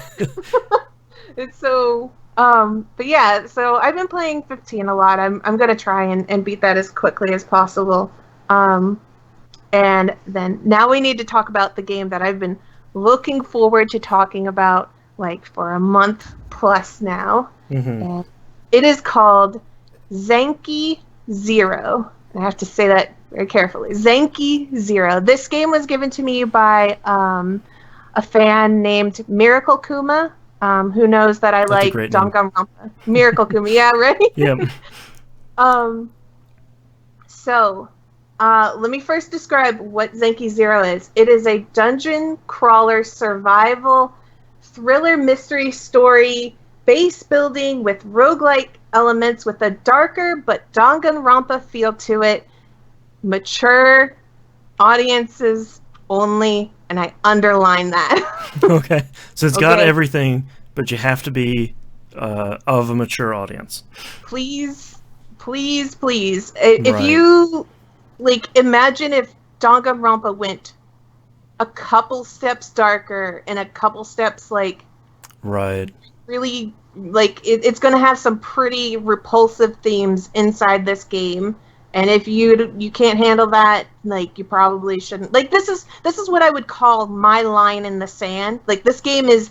And so, but yeah, so I've been playing 15 a lot. I'm gonna try and beat that as quickly as possible. And then now we need to talk about the game that I've been looking forward to talking about like for a month plus now. Mm-hmm. And it is called Zanki Zero. I have to say that very carefully. Zanki Zero. This game was given to me by a fan named Miracle Kuma, who knows that I That's like Danganronpa. Miracle Kuma, yeah, right? Yep. So, let me first describe what Zanki Zero is. It is a dungeon crawler survival thriller mystery story base building with roguelike elements with a darker but Danganronpa feel to it. Mature audiences only, and I underline that. Okay. So it's got everything, but you have to be of a mature audience. Please. If you, like, imagine if Danganronpa went a couple steps darker and a couple steps like Right. really like it's going to have some pretty repulsive themes inside this game. And if you can't handle that, like, you probably shouldn't. Like, this is what I would call my line in the sand. Like, this game is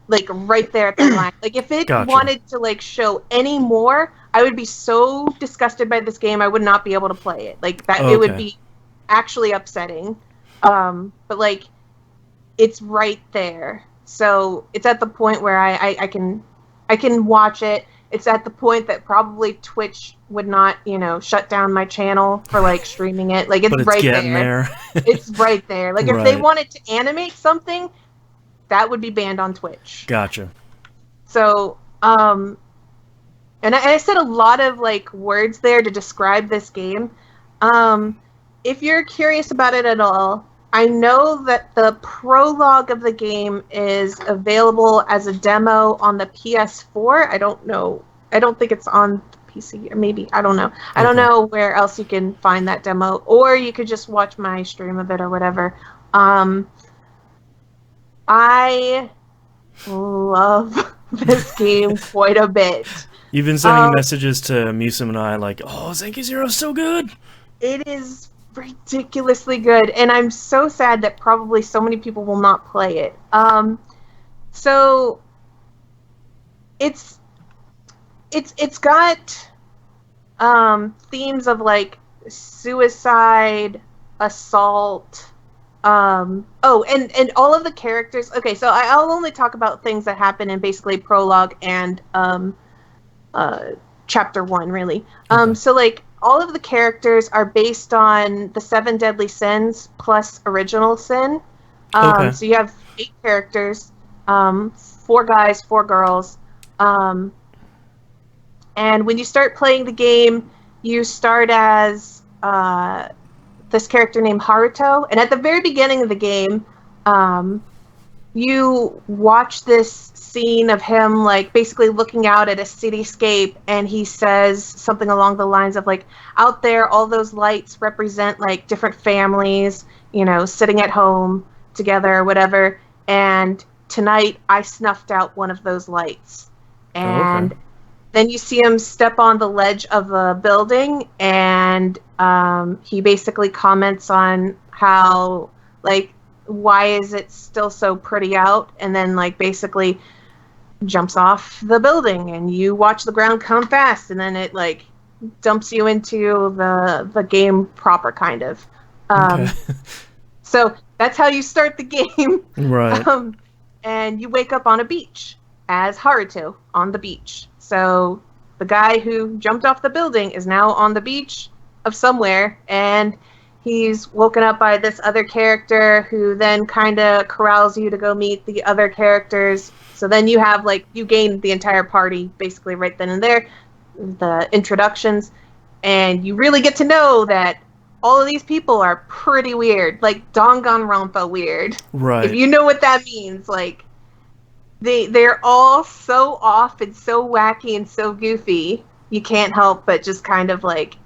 like right there at the line. Like, if it Gotcha. wanted to like show any more, I would be so disgusted by this game I would not be able to play it. Like that, it would be actually upsetting. But like, it's right there. So it's at the point where I can watch it. It's at the point that probably Twitch would not, shut down my channel for like streaming it. Like, it's right there. It's right there. Like, if they wanted to animate something, that would be banned on Twitch. Gotcha. So, and I said a lot of like words there to describe this game. If you're curious about it at all, I know that the prologue of the game is available as a demo on the PS4. I don't know. I don't think it's on the PC, or maybe, I don't know. I don't know where else you can find that demo, or you could just watch my stream of it or whatever. I love this game quite a bit. You've been sending messages to Musum and I like, oh, Zanki Zero's so good. It is ridiculously good, and I'm so sad that probably so many people will not play it. So it's got themes of like suicide, assault, and all of the characters. Okay, so I'll only talk about things that happen in basically prologue and chapter 1, really. So like, all of the characters are based on the 7 deadly sins plus original sin. So you have 8 characters, 4 guys, 4 girls. And when you start playing the game, you start as this character named Haruto. And at the very beginning of the game, you watch this scene of him like basically looking out at a cityscape, and he says something along the lines of like, out there all those lights represent like different families, sitting at home together or whatever, and tonight I snuffed out one of those lights. And then you see him step on the ledge of a building, and he basically comments on how like, why is it still so pretty out, and then like basically jumps off the building, and you watch the ground come fast, and then it like dumps you into the game proper, kind of. So that's how you start the game, right? And you wake up on a beach as Haruto on the beach. So the guy who jumped off the building is now on the beach of somewhere, and he's woken up by this other character who then kind of corrals you to go meet the other characters. So then you have, like, you gain the entire party basically right then and there, the introductions, and you really get to know that all of these people are pretty weird, like Danganronpa weird. Right. If you know what that means, like, they're all so off and so wacky and so goofy, you can't help but just kind of like,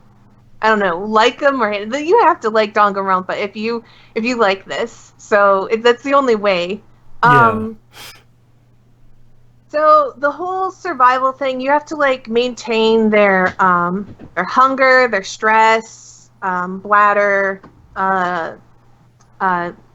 I don't know, like them, or you have to like Danganronpa if you like this. So that's the only way. So the whole survival thing, you have to like maintain their hunger, their stress, bladder,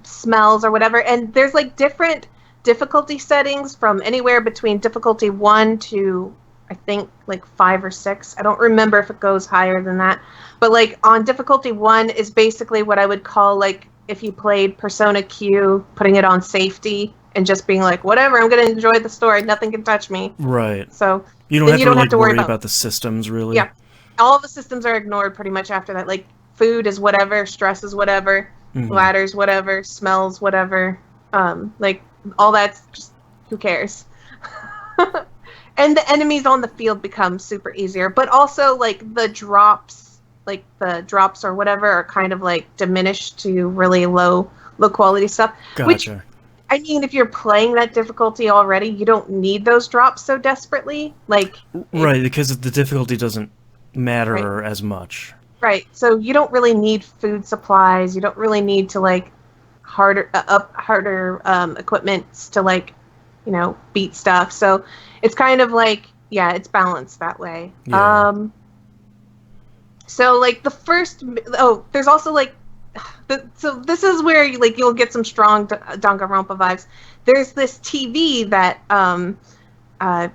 smells or whatever, and there's like different difficulty settings from anywhere between difficulty 1 to I think like 5 or 6. I don't remember if it goes higher than that. But like on difficulty 1 is basically what I would call like if you played Persona Q, putting it on safety and just being like, whatever, I'm going to enjoy the story. Nothing can touch me. Right. So you don't have to worry about the systems, really. Yeah. All the systems are ignored pretty much after that. Like food is whatever, stress is whatever, bladders whatever, smells whatever. Like all that's just, who cares? And the enemies on the field become super easier, but also like the drops or whatever are kind of like diminished to really low quality stuff. Gotcha. Which, I mean, if you're playing that difficulty already, you don't need those drops so desperately. Like, right, because the difficulty doesn't matter as much. Right. So you don't really need food supplies. You don't really need to like harder equipments to like, beat stuff. So it's kind of like, yeah, it's balanced that way. Yeah. So like the first, there's also like, so this is where you'll get some strong Danganronpa vibes. There's this TV that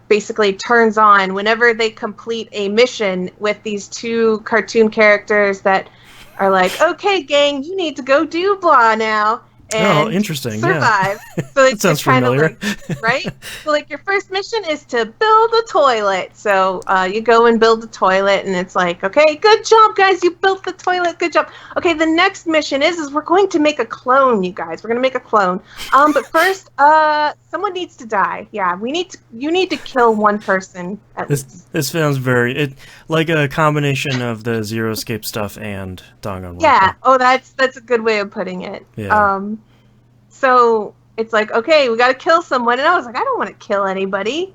basically turns on whenever they complete a mission with these two cartoon characters that are like, okay, gang, you need to go do blah now and interesting. survive. Yeah. So That sounds familiar. Right? So like your first mission is to build a toilet. So you go and build a toilet, and it's like, okay, good job, guys, you built the toilet, good job. Okay, the next mission is we're going to make a clone, you guys. We're gonna make a clone. But first, someone needs to die. Yeah, you need to kill one person at least. This sounds like a combination of the Zero Escape stuff and Danganronpa. Yeah. Oh, that's a good way of putting it. Yeah. So it's like, okay, we got to kill someone, and I was like, I don't want to kill anybody.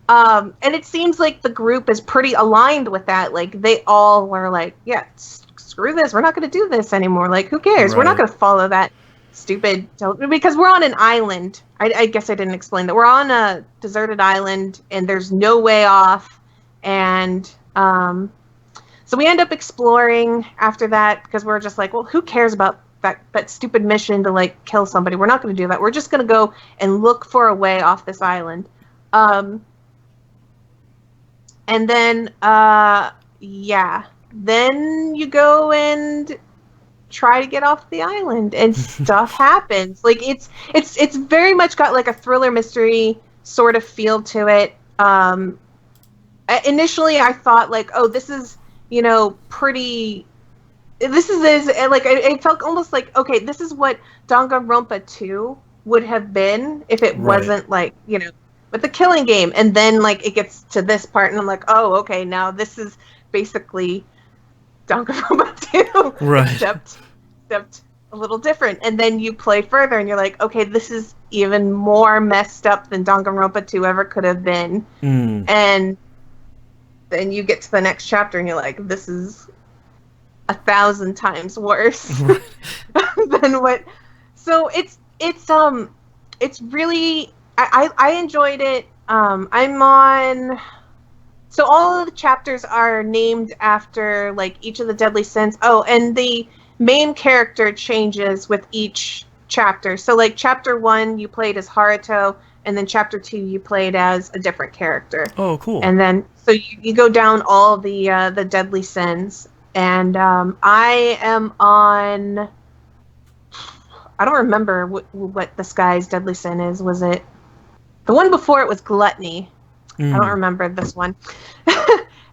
And it seems like the group is pretty aligned with that. Like they all were like, yeah, screw this. We're not going to do this anymore. Like, who cares? Right. We're not going to follow that stupid, because we're on an island. I guess I didn't explain that. We're on a deserted island, and there's no way off. And so we end up exploring after that, because we're just like, well, who cares about that stupid mission to like kill somebody? We're not going to do that. We're just going to go and look for a way off this island. And then then you go and try to get off the island, and stuff happens. Like it's very much got like a thriller mystery sort of feel to it. Initially I thought like, oh, this is pretty. This is like, it felt almost like, okay, this is what Danganronpa 2 would have been if it wasn't like, with the killing game. And then like it gets to this part, and I'm like, oh, okay, now this is basically Danganronpa 2, right? Except a little different. And then you play further, and you're like, okay, this is even more messed up than Danganronpa 2 ever could have been. And then you get to the next chapter, and you're like, this is 1,000 times worse than what. So it's really, I enjoyed it. I'm on. So all of the chapters are named after like each of the deadly sins. Oh, and the main character changes with each chapter. So like chapter 1 you played as Haruto, and then chapter 2 you played as a different character. Oh, cool. And then so you go down all the deadly sins. And I am on. I don't remember what this guy's deadly sin is. Was it the one before it was gluttony? I don't remember this one.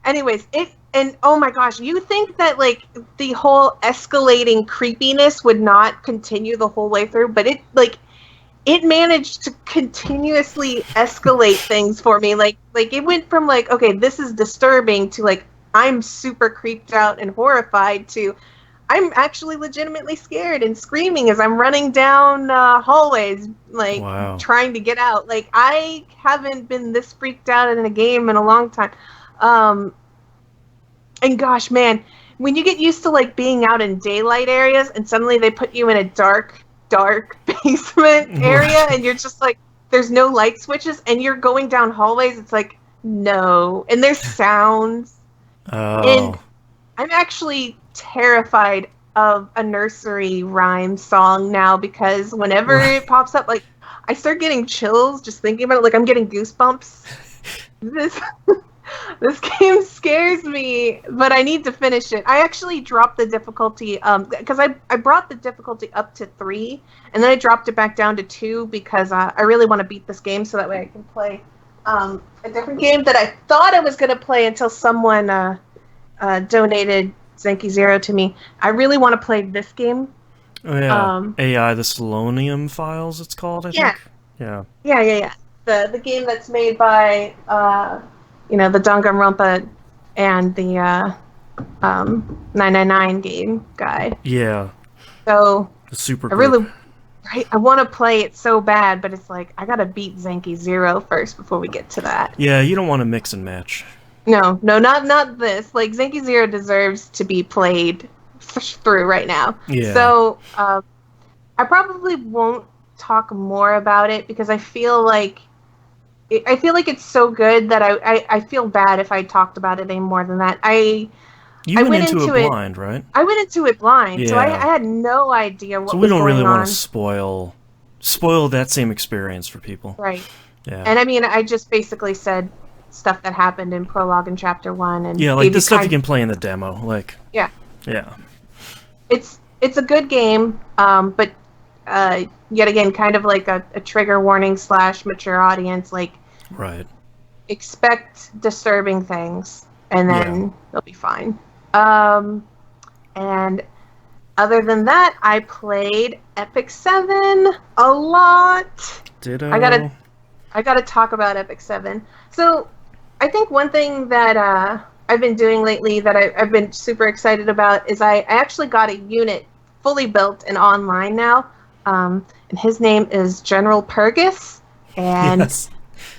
Anyways, and oh my gosh, you think that like the whole escalating creepiness would not continue the whole way through, but it managed to continuously escalate things for me. Like it went from like, okay, this is disturbing, to like, I'm super creeped out and horrified, to I'm actually legitimately scared and screaming as I'm running down hallways, like trying to get out. Like I haven't been this freaked out in a game in a long time. And gosh, man, when you get used to like being out in daylight areas, and suddenly they put you in a dark basement area, and you're just like, there's no light switches, and you're going down hallways, it's like, no. And there's sounds. And I'm actually terrified of a nursery rhyme song now, because whenever it pops up, like I start getting chills just thinking about it. Like I'm getting goosebumps. This game scares me, but I need to finish it. I actually dropped the difficulty because I brought the difficulty up to 3, and then I dropped it back down to 2 because I really want to beat this game, so that way I can play a different game that I thought I was going to play until someone donated Zanki Zero to me. I really want to play this game. Oh yeah, AI, the Selenium Files, it's called, I think. Yeah. The game that's made by the Danganronpa and the 999 game guy. Yeah. So super. I want to play it so bad, but it's like I gotta beat Zanki Zero first before we get to that. Yeah, you don't want to mix and match. No, not this. Like Zanki Zero deserves to be played through right now. Yeah. So I probably won't talk more about it because I feel like it's so good that I feel bad if I talked about it any more than that. You went into it blind, right? I went into it blind, so I Yeah. had no idea what was So we don't going really on. want to spoil that same experience for people. Right. Yeah. And I mean, I just basically said stuff that happened in prologue in chapter 1, and yeah, like the stuff you can play in the demo, like. Yeah. Yeah. It's a good game, but yet again, kind of like a trigger warning / mature audience. Like, right. Expect disturbing things, and then you'll be fine. And other than that, I played Epic 7 a lot. Ditto. I gotta talk about Epic 7. So, I think one thing that I've been doing lately that I've been super excited about is I actually got a unit fully built and online now. And his name is General Purgus. And yes.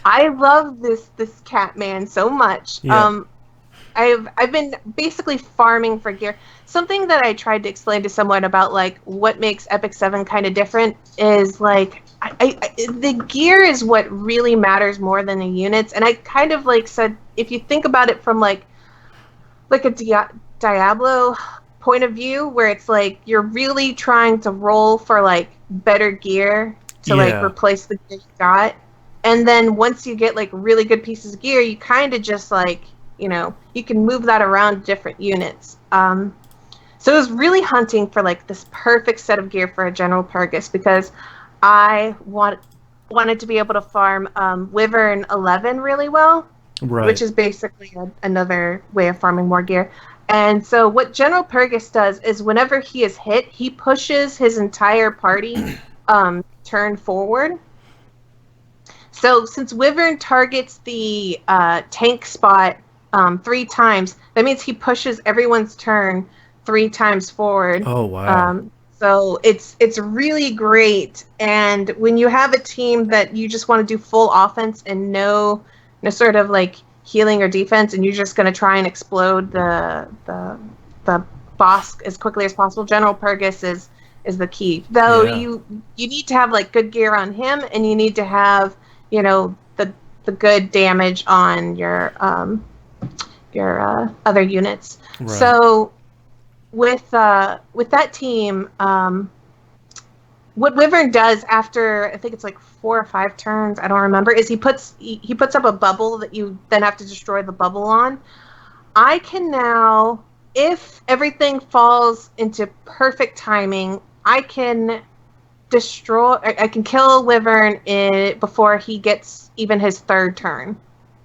I love this cat man so much. Yeah. I've been basically farming for gear. Something that I tried to explain to someone about like what makes Epic 7 kind of different is like the gear is what really matters more than the units. And I kind of like said, if you think about it from like a Diablo point of view, where it's like you're really trying to roll for like better gear to like replace the gear you got. And then once you get like really good pieces of gear, you kind of just like, you can move that around different units. So I was really hunting for like this perfect set of gear for a General Purgus because I wanted to be able to farm Wyvern 11 really well, right. which is basically another way of farming more gear. And so what General Purgus does is whenever he is hit, he pushes his entire party turn forward. So since Wyvern targets the tank spot 3 times, that means he pushes everyone's turn 3 times forward. Oh, wow. So it's really great. And when you have a team that you just want to do full offense and no sort of like healing or defense, and you're just going to try and explode the boss as quickly as possible, General Purgus is the key. Though you need to have like good gear on him, and you need to have the good damage on your other units. Right. So with that team, what Wyvern does after I think it's like 4 or 5 turns, I don't remember, is he puts up a bubble that you then have to destroy the bubble on. I can now, if everything falls into perfect timing, I can kill Wyvern before he gets even his 3rd turn.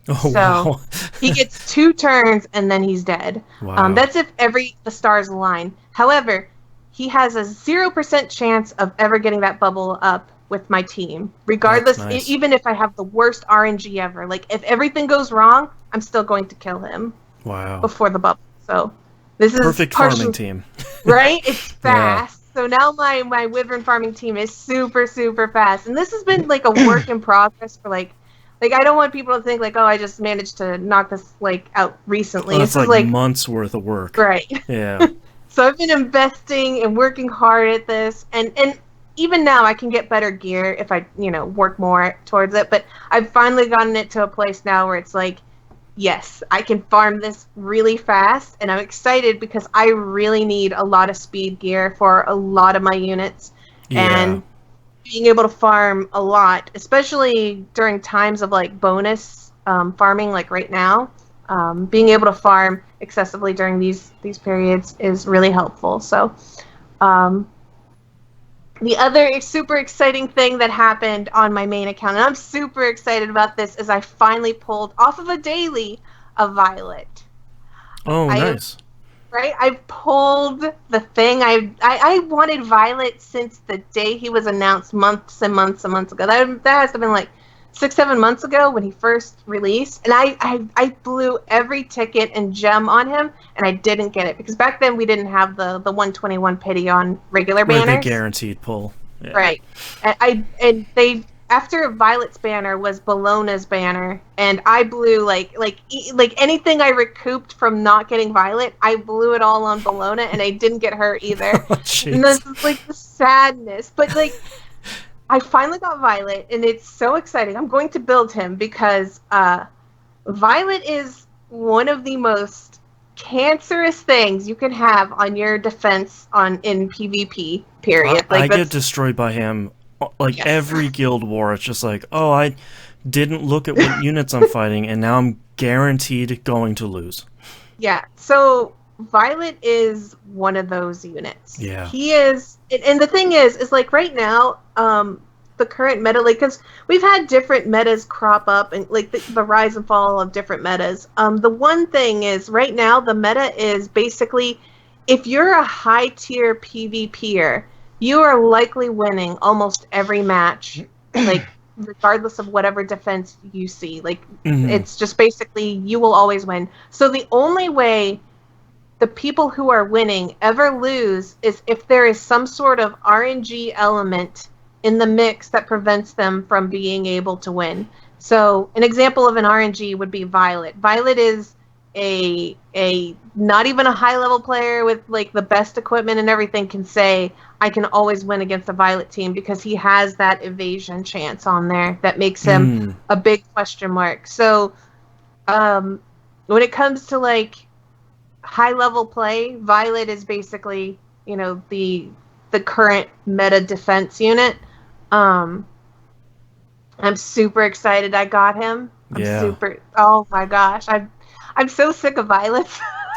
Oh, wow. He gets 2 turns and then he's dead. Wow. That's if the stars align. However, he has a 0% chance of ever getting that bubble up with my team, regardless. Nice. Even if I have the worst RNG ever. Like if everything goes wrong, I'm still going to kill him. Wow. Before the bubble. So this is perfect farming team. Right? It's fast. Yeah. So now my Wyvern farming team is super, super fast. And this has been like a work in progress for like I don't want people to think like, oh, I just managed to knock this like out recently. It's like months worth of work. Right. Yeah. So I've been investing and working hard at this, and even now I can get better gear if I work more towards it. But I've finally gotten it to a place now where it's like, yes, I can farm this really fast, and I'm excited because I really need a lot of speed gear for a lot of my units. Yeah. And being able to farm a lot, especially during times of like bonus farming, like right now, being able to farm excessively during these periods is really helpful. So the other super exciting thing that happened on my main account, and I'm super excited about this, is I finally pulled off of a daily a Violet. Oh, nice. Right? I pulled the thing. I wanted Violet since the day he was announced months and months and months ago. That has to have been like 6-7 months ago when he first released. And I blew every ticket and gem on him, and I didn't get it. Because back then we didn't have the 121 pity on regular banners. Where they guaranteed pull. Yeah. Right. And after Violet's banner was Bellona's banner, and I blew like anything I recouped from not getting Violet, I blew it all on Bellona, and I didn't get her either. Oh, and this is like the sadness, but like I finally got Violet, and it's so exciting. I'm going to build him because Violet is one of the most cancerous things you can have on your defense in PvP. Period. I get destroyed by him. Like, every guild war, it's just like, oh, I didn't look at what units I'm fighting, and now I'm guaranteed going to lose. Yeah, so Violet is one of those units. Yeah. He is, and the thing is like right now, the current meta, like, because we've had different metas crop up, and like the rise and fall of different metas. The one thing is, right now, the meta is basically, if you're a high-tier PvPer, you are likely winning almost every match, like, regardless of whatever defense you see. Like, it's just basically, you will always win. So the only way the people who are winning ever lose is if there is some sort of RNG element in the mix that prevents them from being able to win. So an example of an RNG would be Violet. Violet is a not even a high level player with like the best equipment and everything can say, I can always win against the Violet team, because he has that evasion chance on there that makes him a big question mark. So when it comes to like high level play, Violet is basically, you know, the current meta defense unit. I'm super excited I got him. Oh my gosh, I'm so sick of Violet.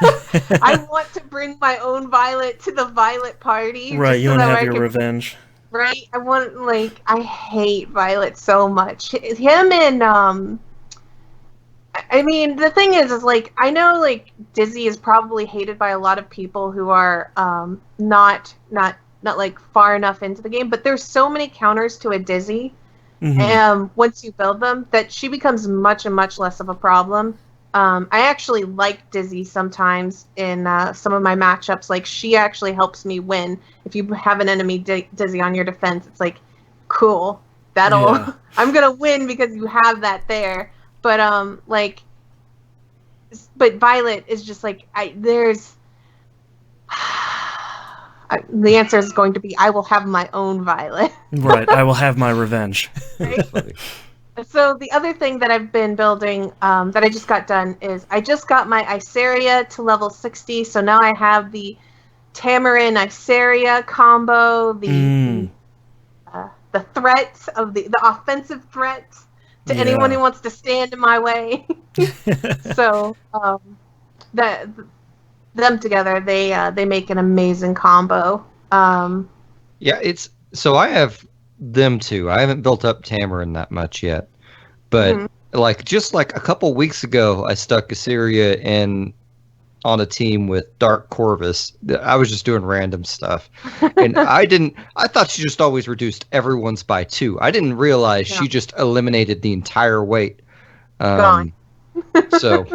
I want to bring my own Violet to the Violet party. Right, you want to have your revenge. Right, I hate Violet so much. Him and I mean, the thing is like, I know like Dizzy is probably hated by a lot of people who are not like far enough into the game, but there's so many counters to a Dizzy, once you build them, that she becomes much and much less of a problem. I actually like Dizzy sometimes in some of my matchups. Like, she actually helps me win. If you have an enemy Dizzy on your defense, it's like, cool, I'm gonna win because you have that there. But but Violet is just like, the answer is going to be, I will have my own Violet. Right, I will have my revenge. Right? So the other thing that I've been building, that I just got done, is I just got my Iseria to level 60, so now I have the Tamarin Iseria combo, the threat of the offensive threat to anyone who wants to stand in my way. So them together, they make an amazing combo. So I have them too. I haven't built up Tamarin that much yet, but just like a couple weeks ago, I stuck Assyria in on a team with Dark Corvus. I was just doing random stuff, and I thought she just always reduced everyone's by 2. I didn't realize she just eliminated the entire weight. Gone. So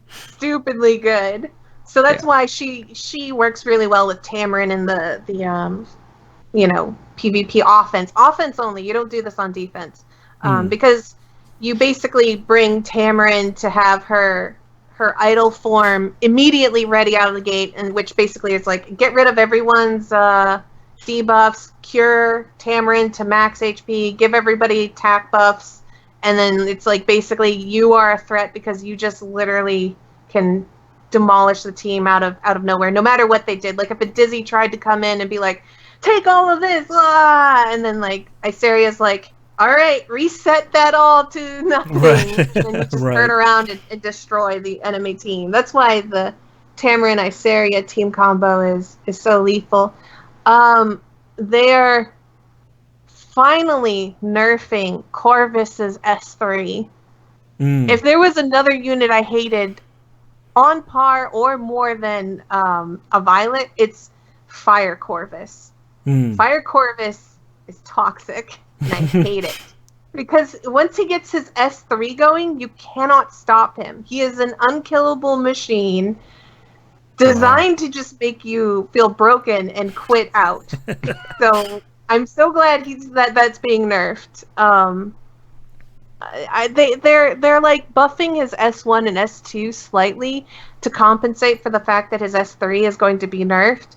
stupidly good. So that's why she works really well with Tamarin in the PvP offense. Offense only. You don't do this on defense. Because you basically bring Tamarin to have her idle form immediately ready out of the gate, and which basically is like, get rid of everyone's debuffs, cure Tamarin to max HP, give everybody attack buffs, and then it's like, basically you are a threat because you just literally can demolish the team out of nowhere, no matter what they did. Like, if a Dizzy tried to come in and be like, take all of this, and then like Iseria's like, all right, reset that all to nothing, and you just turn around and destroy the enemy team. That's why the Tamarin Iseria team combo is so lethal. They're finally nerfing Corvus's S3. If there was another unit I hated on par or more than a Violet, it's Fire Corvus. Fire Corvus is toxic, and I hate it. Because once he gets his S3 going, you cannot stop him. He is an unkillable machine designed to just make you feel broken and quit out. So I'm so glad that's being nerfed. They're like buffing his S1 and S2 slightly to compensate for the fact that his S3 is going to be nerfed.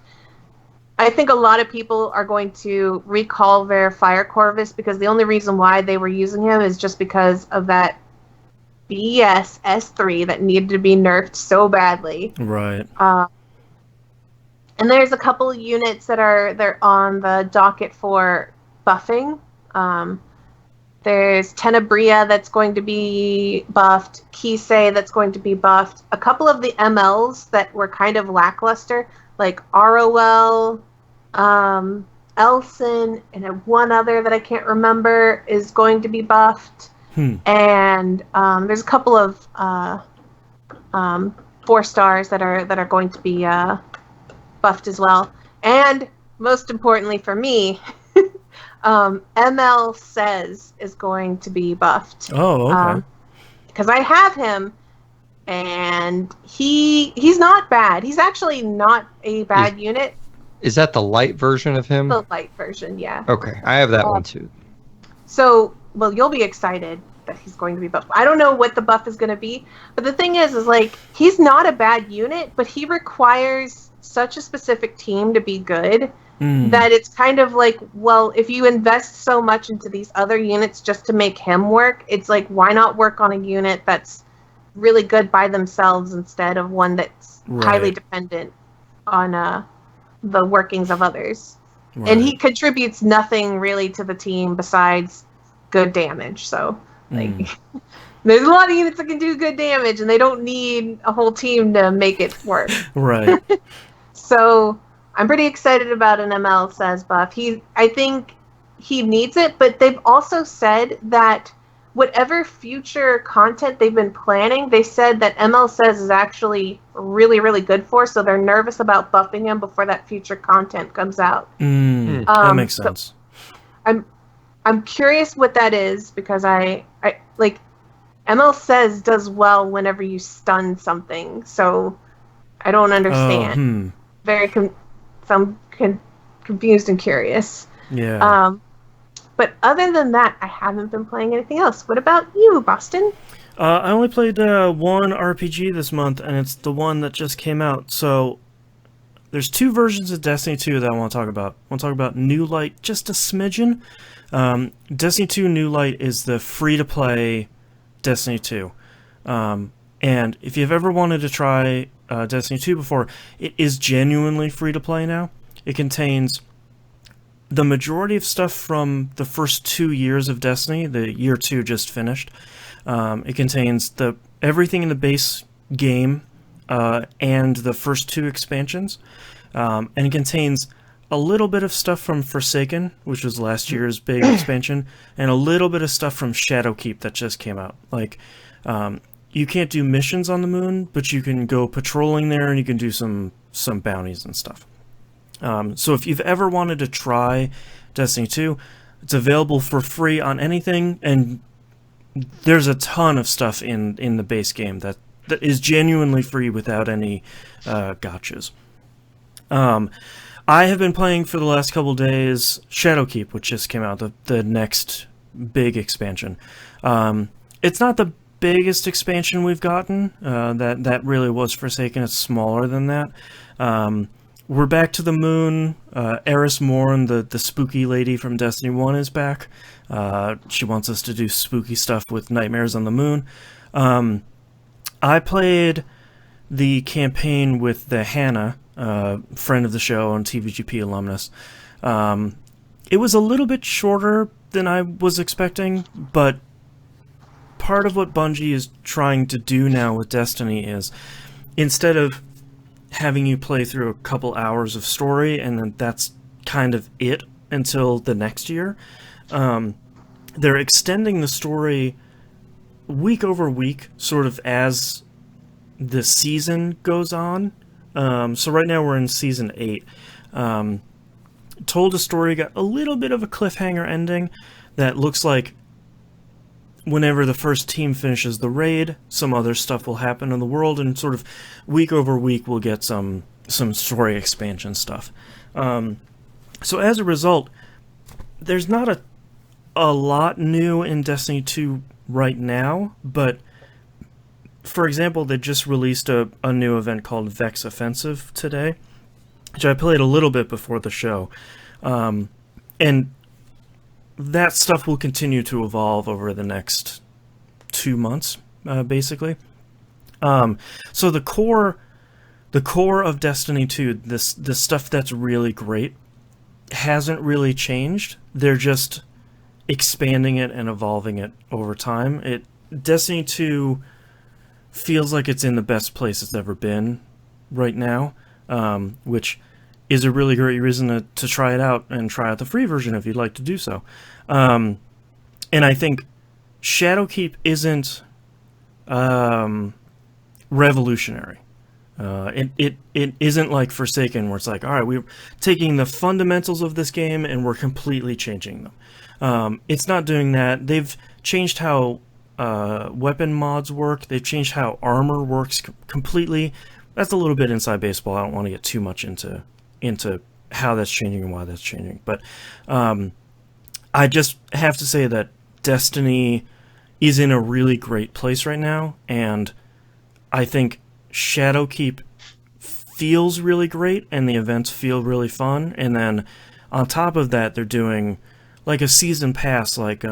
I think a lot of people are going to recall their Fire Corvus because the only reason why they were using him is just because of that BS S3 that needed to be nerfed so badly. Right. And there's a couple of units they're on the docket for buffing. There's Tenebria that's going to be buffed, Kisei that's going to be buffed, a couple of the MLs that were kind of lackluster, like ROL, Elson, and one other that I can't remember is going to be buffed. And there's a couple of 4 stars that are going to be buffed as well. And most importantly for me, ML Says is going to be buffed. Oh, okay. Because I have him, and he's not bad. He's actually not a bad unit. Is that the light version of him? The light version, yeah. Okay, I have that one too. So, well, you'll be excited that he's going to be buffed. I don't know what the buff is going to be, but the thing is like, he's not a bad unit, but he requires such a specific team to be good that it's kind of like, well, if you invest so much into these other units just to make him work, it's like, why not work on a unit that's really good by themselves instead of one that's highly dependent on the workings of others. Right. And he contributes nothing really to the team besides good damage. So, like, there's a lot of units that can do good damage, and they don't need a whole team to make it work. Right. So, I'm pretty excited about an ML Says buff. I think he needs it, but they've also said that whatever future content they've been planning, they said that ML Says is actually really, really good for, so they're nervous about buffing him before that future content comes out. That makes sense. So I'm curious what that is, because I like, ML Says does well whenever you stun something, so I don't understand. I'm confused and curious. Yeah. But other than that, I haven't been playing anything else. What about you, Boston? I only played one RPG this month, and it's the one that just came out. So there's 2 versions of Destiny 2 that I want to talk about. I want to talk about New Light just a smidgen. Destiny 2 New Light is the free-to-play Destiny 2. And if you've ever wanted to try Destiny 2 before, it is genuinely free-to-play now. It contains the majority of stuff from the first 2 years of Destiny. The year 2 just finished. It contains everything in the base game and the first 2 expansions. And it contains a little bit of stuff from Forsaken, which was last year's big expansion, and a little bit of stuff from Shadowkeep that just came out. Like, you can't do missions on the moon, but you can go patrolling there and you can do some bounties and stuff. So if you've ever wanted to try Destiny 2, it's available for free on anything, and there's a ton of stuff in the base game that is genuinely free without any gotchas. I have been playing for the last couple days Shadowkeep, which just came out, the next big expansion. It's not the biggest expansion we've gotten. That really was Forsaken. It's smaller than that. We're back to the moon. Eris Morn, the spooky lady from Destiny 1, is back. She wants us to do spooky stuff with nightmares on the moon. I played the campaign with the Hannah, friend of the show and TVGP alumnus. It was a little bit shorter than I was expecting, but part of what Bungie is trying to do now with Destiny is, instead of having you play through a couple hours of story and then that's kind of it until the next year, they're extending the story week over week, sort of as the season goes on. So right now we're in season 8. Told a story, got a little bit of a cliffhanger ending that looks like whenever the first team finishes the raid, some other stuff will happen in the world, and sort of week over week we'll get some story expansion stuff. So as a result, there's not a lot new in Destiny 2 right now, but for example, they just released a new event called Vex Offensive today, which I played a little bit before the show. And that stuff will continue to evolve over the next 2 months, basically. So the core of Destiny 2, this stuff that's really great, hasn't really changed. They're just expanding it and evolving it over time. Destiny 2 feels like it's in the best place it's ever been right now, which is a really great reason to try it out and try out the free version if you'd like to do so. And I think Shadowkeep isn't revolutionary. It isn't like Forsaken, where it's like, all right, we're taking the fundamentals of this game and we're completely changing them. It's not doing that. They've changed how weapon mods work. They've changed how armor works completely. That's a little bit inside baseball. I don't want to get too much into how that's changing and why that's changing. But I just have to say that Destiny is in a really great place right now, and I think Shadowkeep feels really great, and the events feel really fun. And then on top of that, they're doing like a season pass, like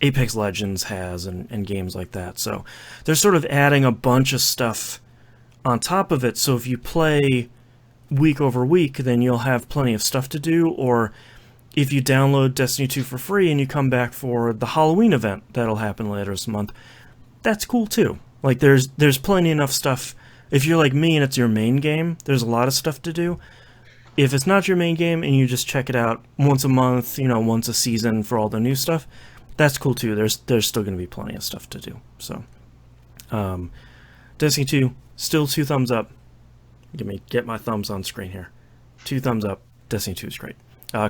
Apex Legends has, and games like that. So they're sort of adding a bunch of stuff on top of it. So if you play week over week, then you'll have plenty of stuff to do. Or if you download Destiny 2 for free and you come back for the Halloween event that'll happen later this month, that's cool too. Like there's plenty enough stuff. If you're like me and it's your main game, there's a lot of stuff to do. If it's not your main game and you just check it out once a month, once a season for all the new stuff, that's cool too. There's still going to be plenty of stuff to do. So, Destiny 2, still 2 thumbs up. Get my thumbs on screen here. 2 thumbs up. Destiny 2 is great.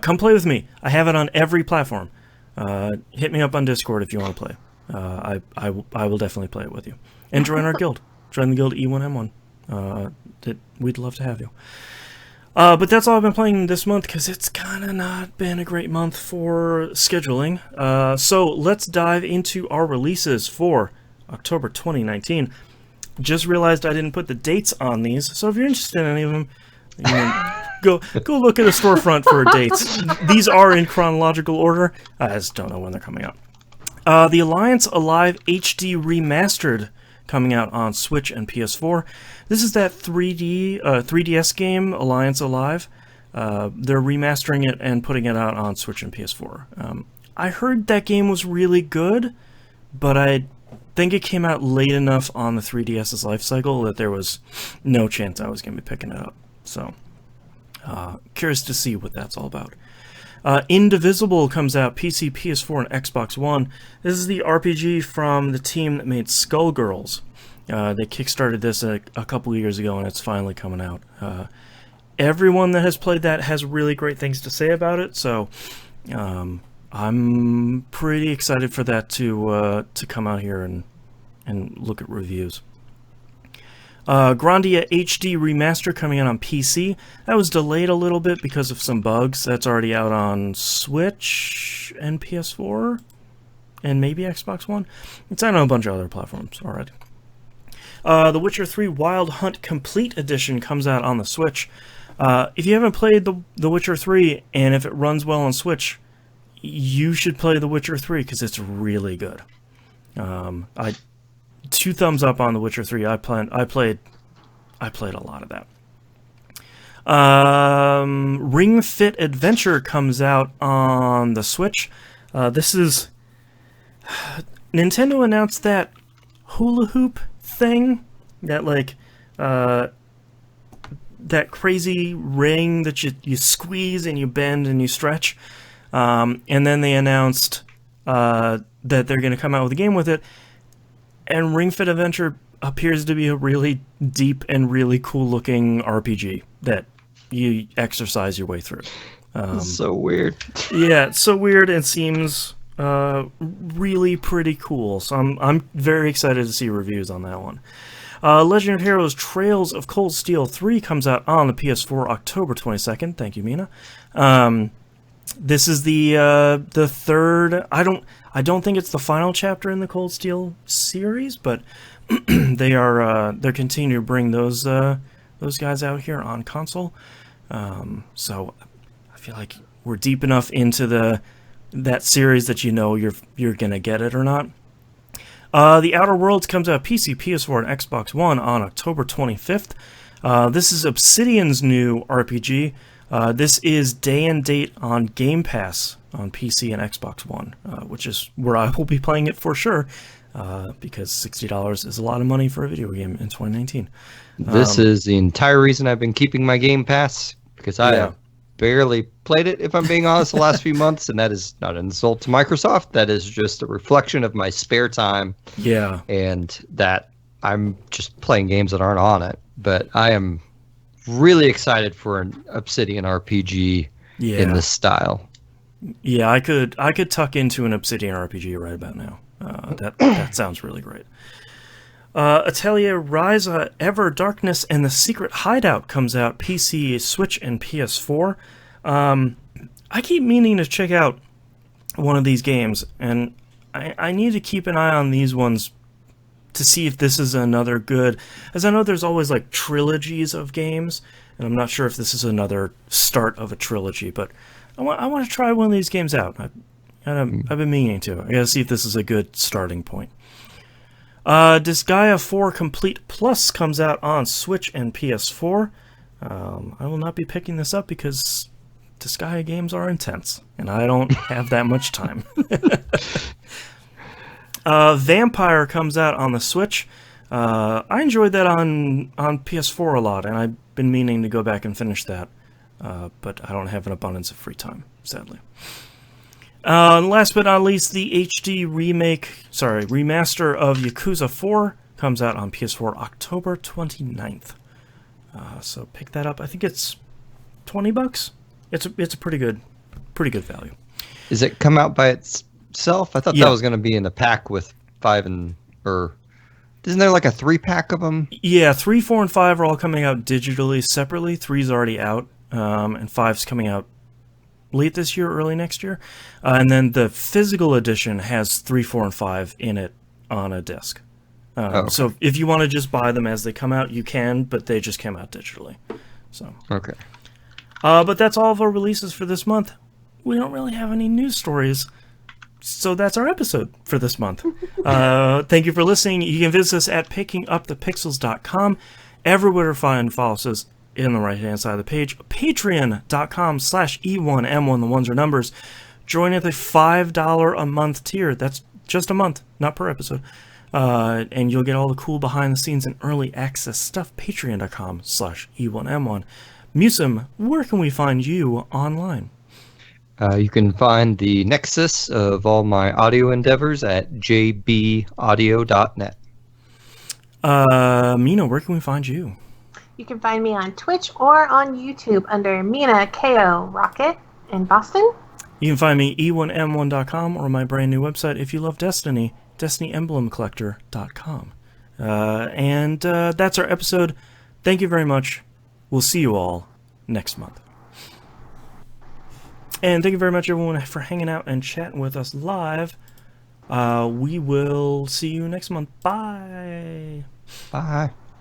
Come play with me. I have it on every platform. Hit me up on Discord if you want to play. I will definitely play it with you. And join our guild. Join the guild E1M1. We'd love to have you. But that's all I've been playing this month, because it's kind of not been a great month for scheduling. So let's dive into our releases for October 2019. Just realized I didn't put the dates on these, so if you're interested in any of them, go look at the storefront for dates. These are in chronological order. I just don't know when they're coming out. The Alliance Alive HD Remastered, coming out on Switch and PS4. This is that 3DS game, Alliance Alive. They're remastering it and putting it out on Switch and PS4. I heard that game was really good, but I think it came out late enough on the 3DS's life cycle that there was no chance I was going to be picking it up. So, curious to see what that's all about. Indivisible comes out PC, PS4, and Xbox One. This is the RPG from the team that made Skullgirls. They kickstarted this a couple of years ago, and it's finally coming out. Everyone that has played that has really great things to say about it, so I'm pretty excited for that to come out here and look at reviews. Grandia HD Remaster coming out on PC. That was delayed a little bit because of some bugs. That's already out on Switch and PS4 and maybe Xbox One. It's out on a bunch of other platforms already. The Witcher 3 Wild Hunt Complete Edition comes out on the Switch. If you haven't played The Witcher 3, and if it runs well on Switch, you should play The Witcher 3 because it's really good. 2 thumbs up on The Witcher 3. I played a lot of that. Ring Fit Adventure comes out on the Switch. This is Nintendo announced that hula hoop thing, that that crazy ring that you squeeze and you bend and you stretch. And then they announced that they're going to come out with a game with it. And Ring Fit Adventure appears to be a really deep and really cool-looking RPG that you exercise your way through. So weird. Yeah, it's so weird and seems really pretty cool. So I'm very excited to see reviews on that one. Legend of Heroes Trails of Cold Steel 3 comes out on the PS4 October 22nd. Thank you, Mina. This is the third. I don't think it's the final chapter in the Cold Steel series, but they're continuing to bring those guys out here on console. So I feel like we're deep enough into that series that you know you're gonna get it or not. The Outer Worlds comes out PC, PS4, and Xbox One on October 25th. This is Obsidian's new RPG. This is day and date on Game Pass on PC and Xbox One, which is where I will be playing it for sure, because $60 is a lot of money for a video game in 2019. This is the entire reason I've been keeping my Game Pass, because I have barely played it, if I'm being honest, the last few months, and that is not an insult to Microsoft. That is just a reflection of my spare time. Yeah. And that I'm just playing games that aren't on it. But I am really excited for an Obsidian RPG in this style. Yeah, I could tuck into an Obsidian RPG right about now. That sounds really great. Atelier Ryza Ever Darkness and the Secret Hideout comes out PC, Switch, and PS4. I keep meaning to check out one of these games, and I need to keep an eye on these ones to see if this is another good, as I know there's always like trilogies of games, and I'm not sure if this is another start of a trilogy, but I want to try one of these games out. I've been meaning to. I gotta see if this is a good starting point. Disgaea 4 Complete Plus comes out on Switch and PS4. I will not be picking this up because Disgaea games are intense, and I don't have that much time. Vampire comes out on the Switch. I enjoyed that on PS4 a lot, and I've been meaning to go back and finish that, but I don't have an abundance of free time, sadly. And last but not least, the HD remaster of Yakuza 4 comes out on PS4 October 29th. So pick that up. I think it's $20. It's a pretty good value. Is it come out by itself? I thought that was going to be in the pack with 5 or isn't there like a 3-pack of them? Yeah, 3, 4, and 5 are all coming out digitally separately. 3's already out, and 5's coming out late this year, early next year. And then the physical edition has 3, 4, and 5 in it on a disc. Okay. So if you want to just buy them as they come out, you can, but they just came out digitally. So okay. But that's all of our releases for this month. We don't really have any news stories, so that's our episode for this month. Thank you for listening. You can visit us at pickingupthepixels.com. Everywhere to follow us in the right-hand side of the page. Patreon.com/E1M1. The ones are numbers. Join at the $5 a month tier. That's just a month, not per episode. And you'll get all the cool behind-the-scenes and early access stuff. Patreon.com/E1M1. Musum, where can we find you online? You can find the nexus of all my audio endeavors at jbaudio.net. Mina, where can we find you? You can find me on Twitch or on YouTube under Mina KO Rocket in Boston. You can find me e1m1.com or my brand new website if you love Destiny, destinyemblemcollector.com. And that's our episode. Thank you very much. We'll see you all next month. And thank you very much, everyone, for hanging out and chatting with us live. We will see you next month. Bye. Bye.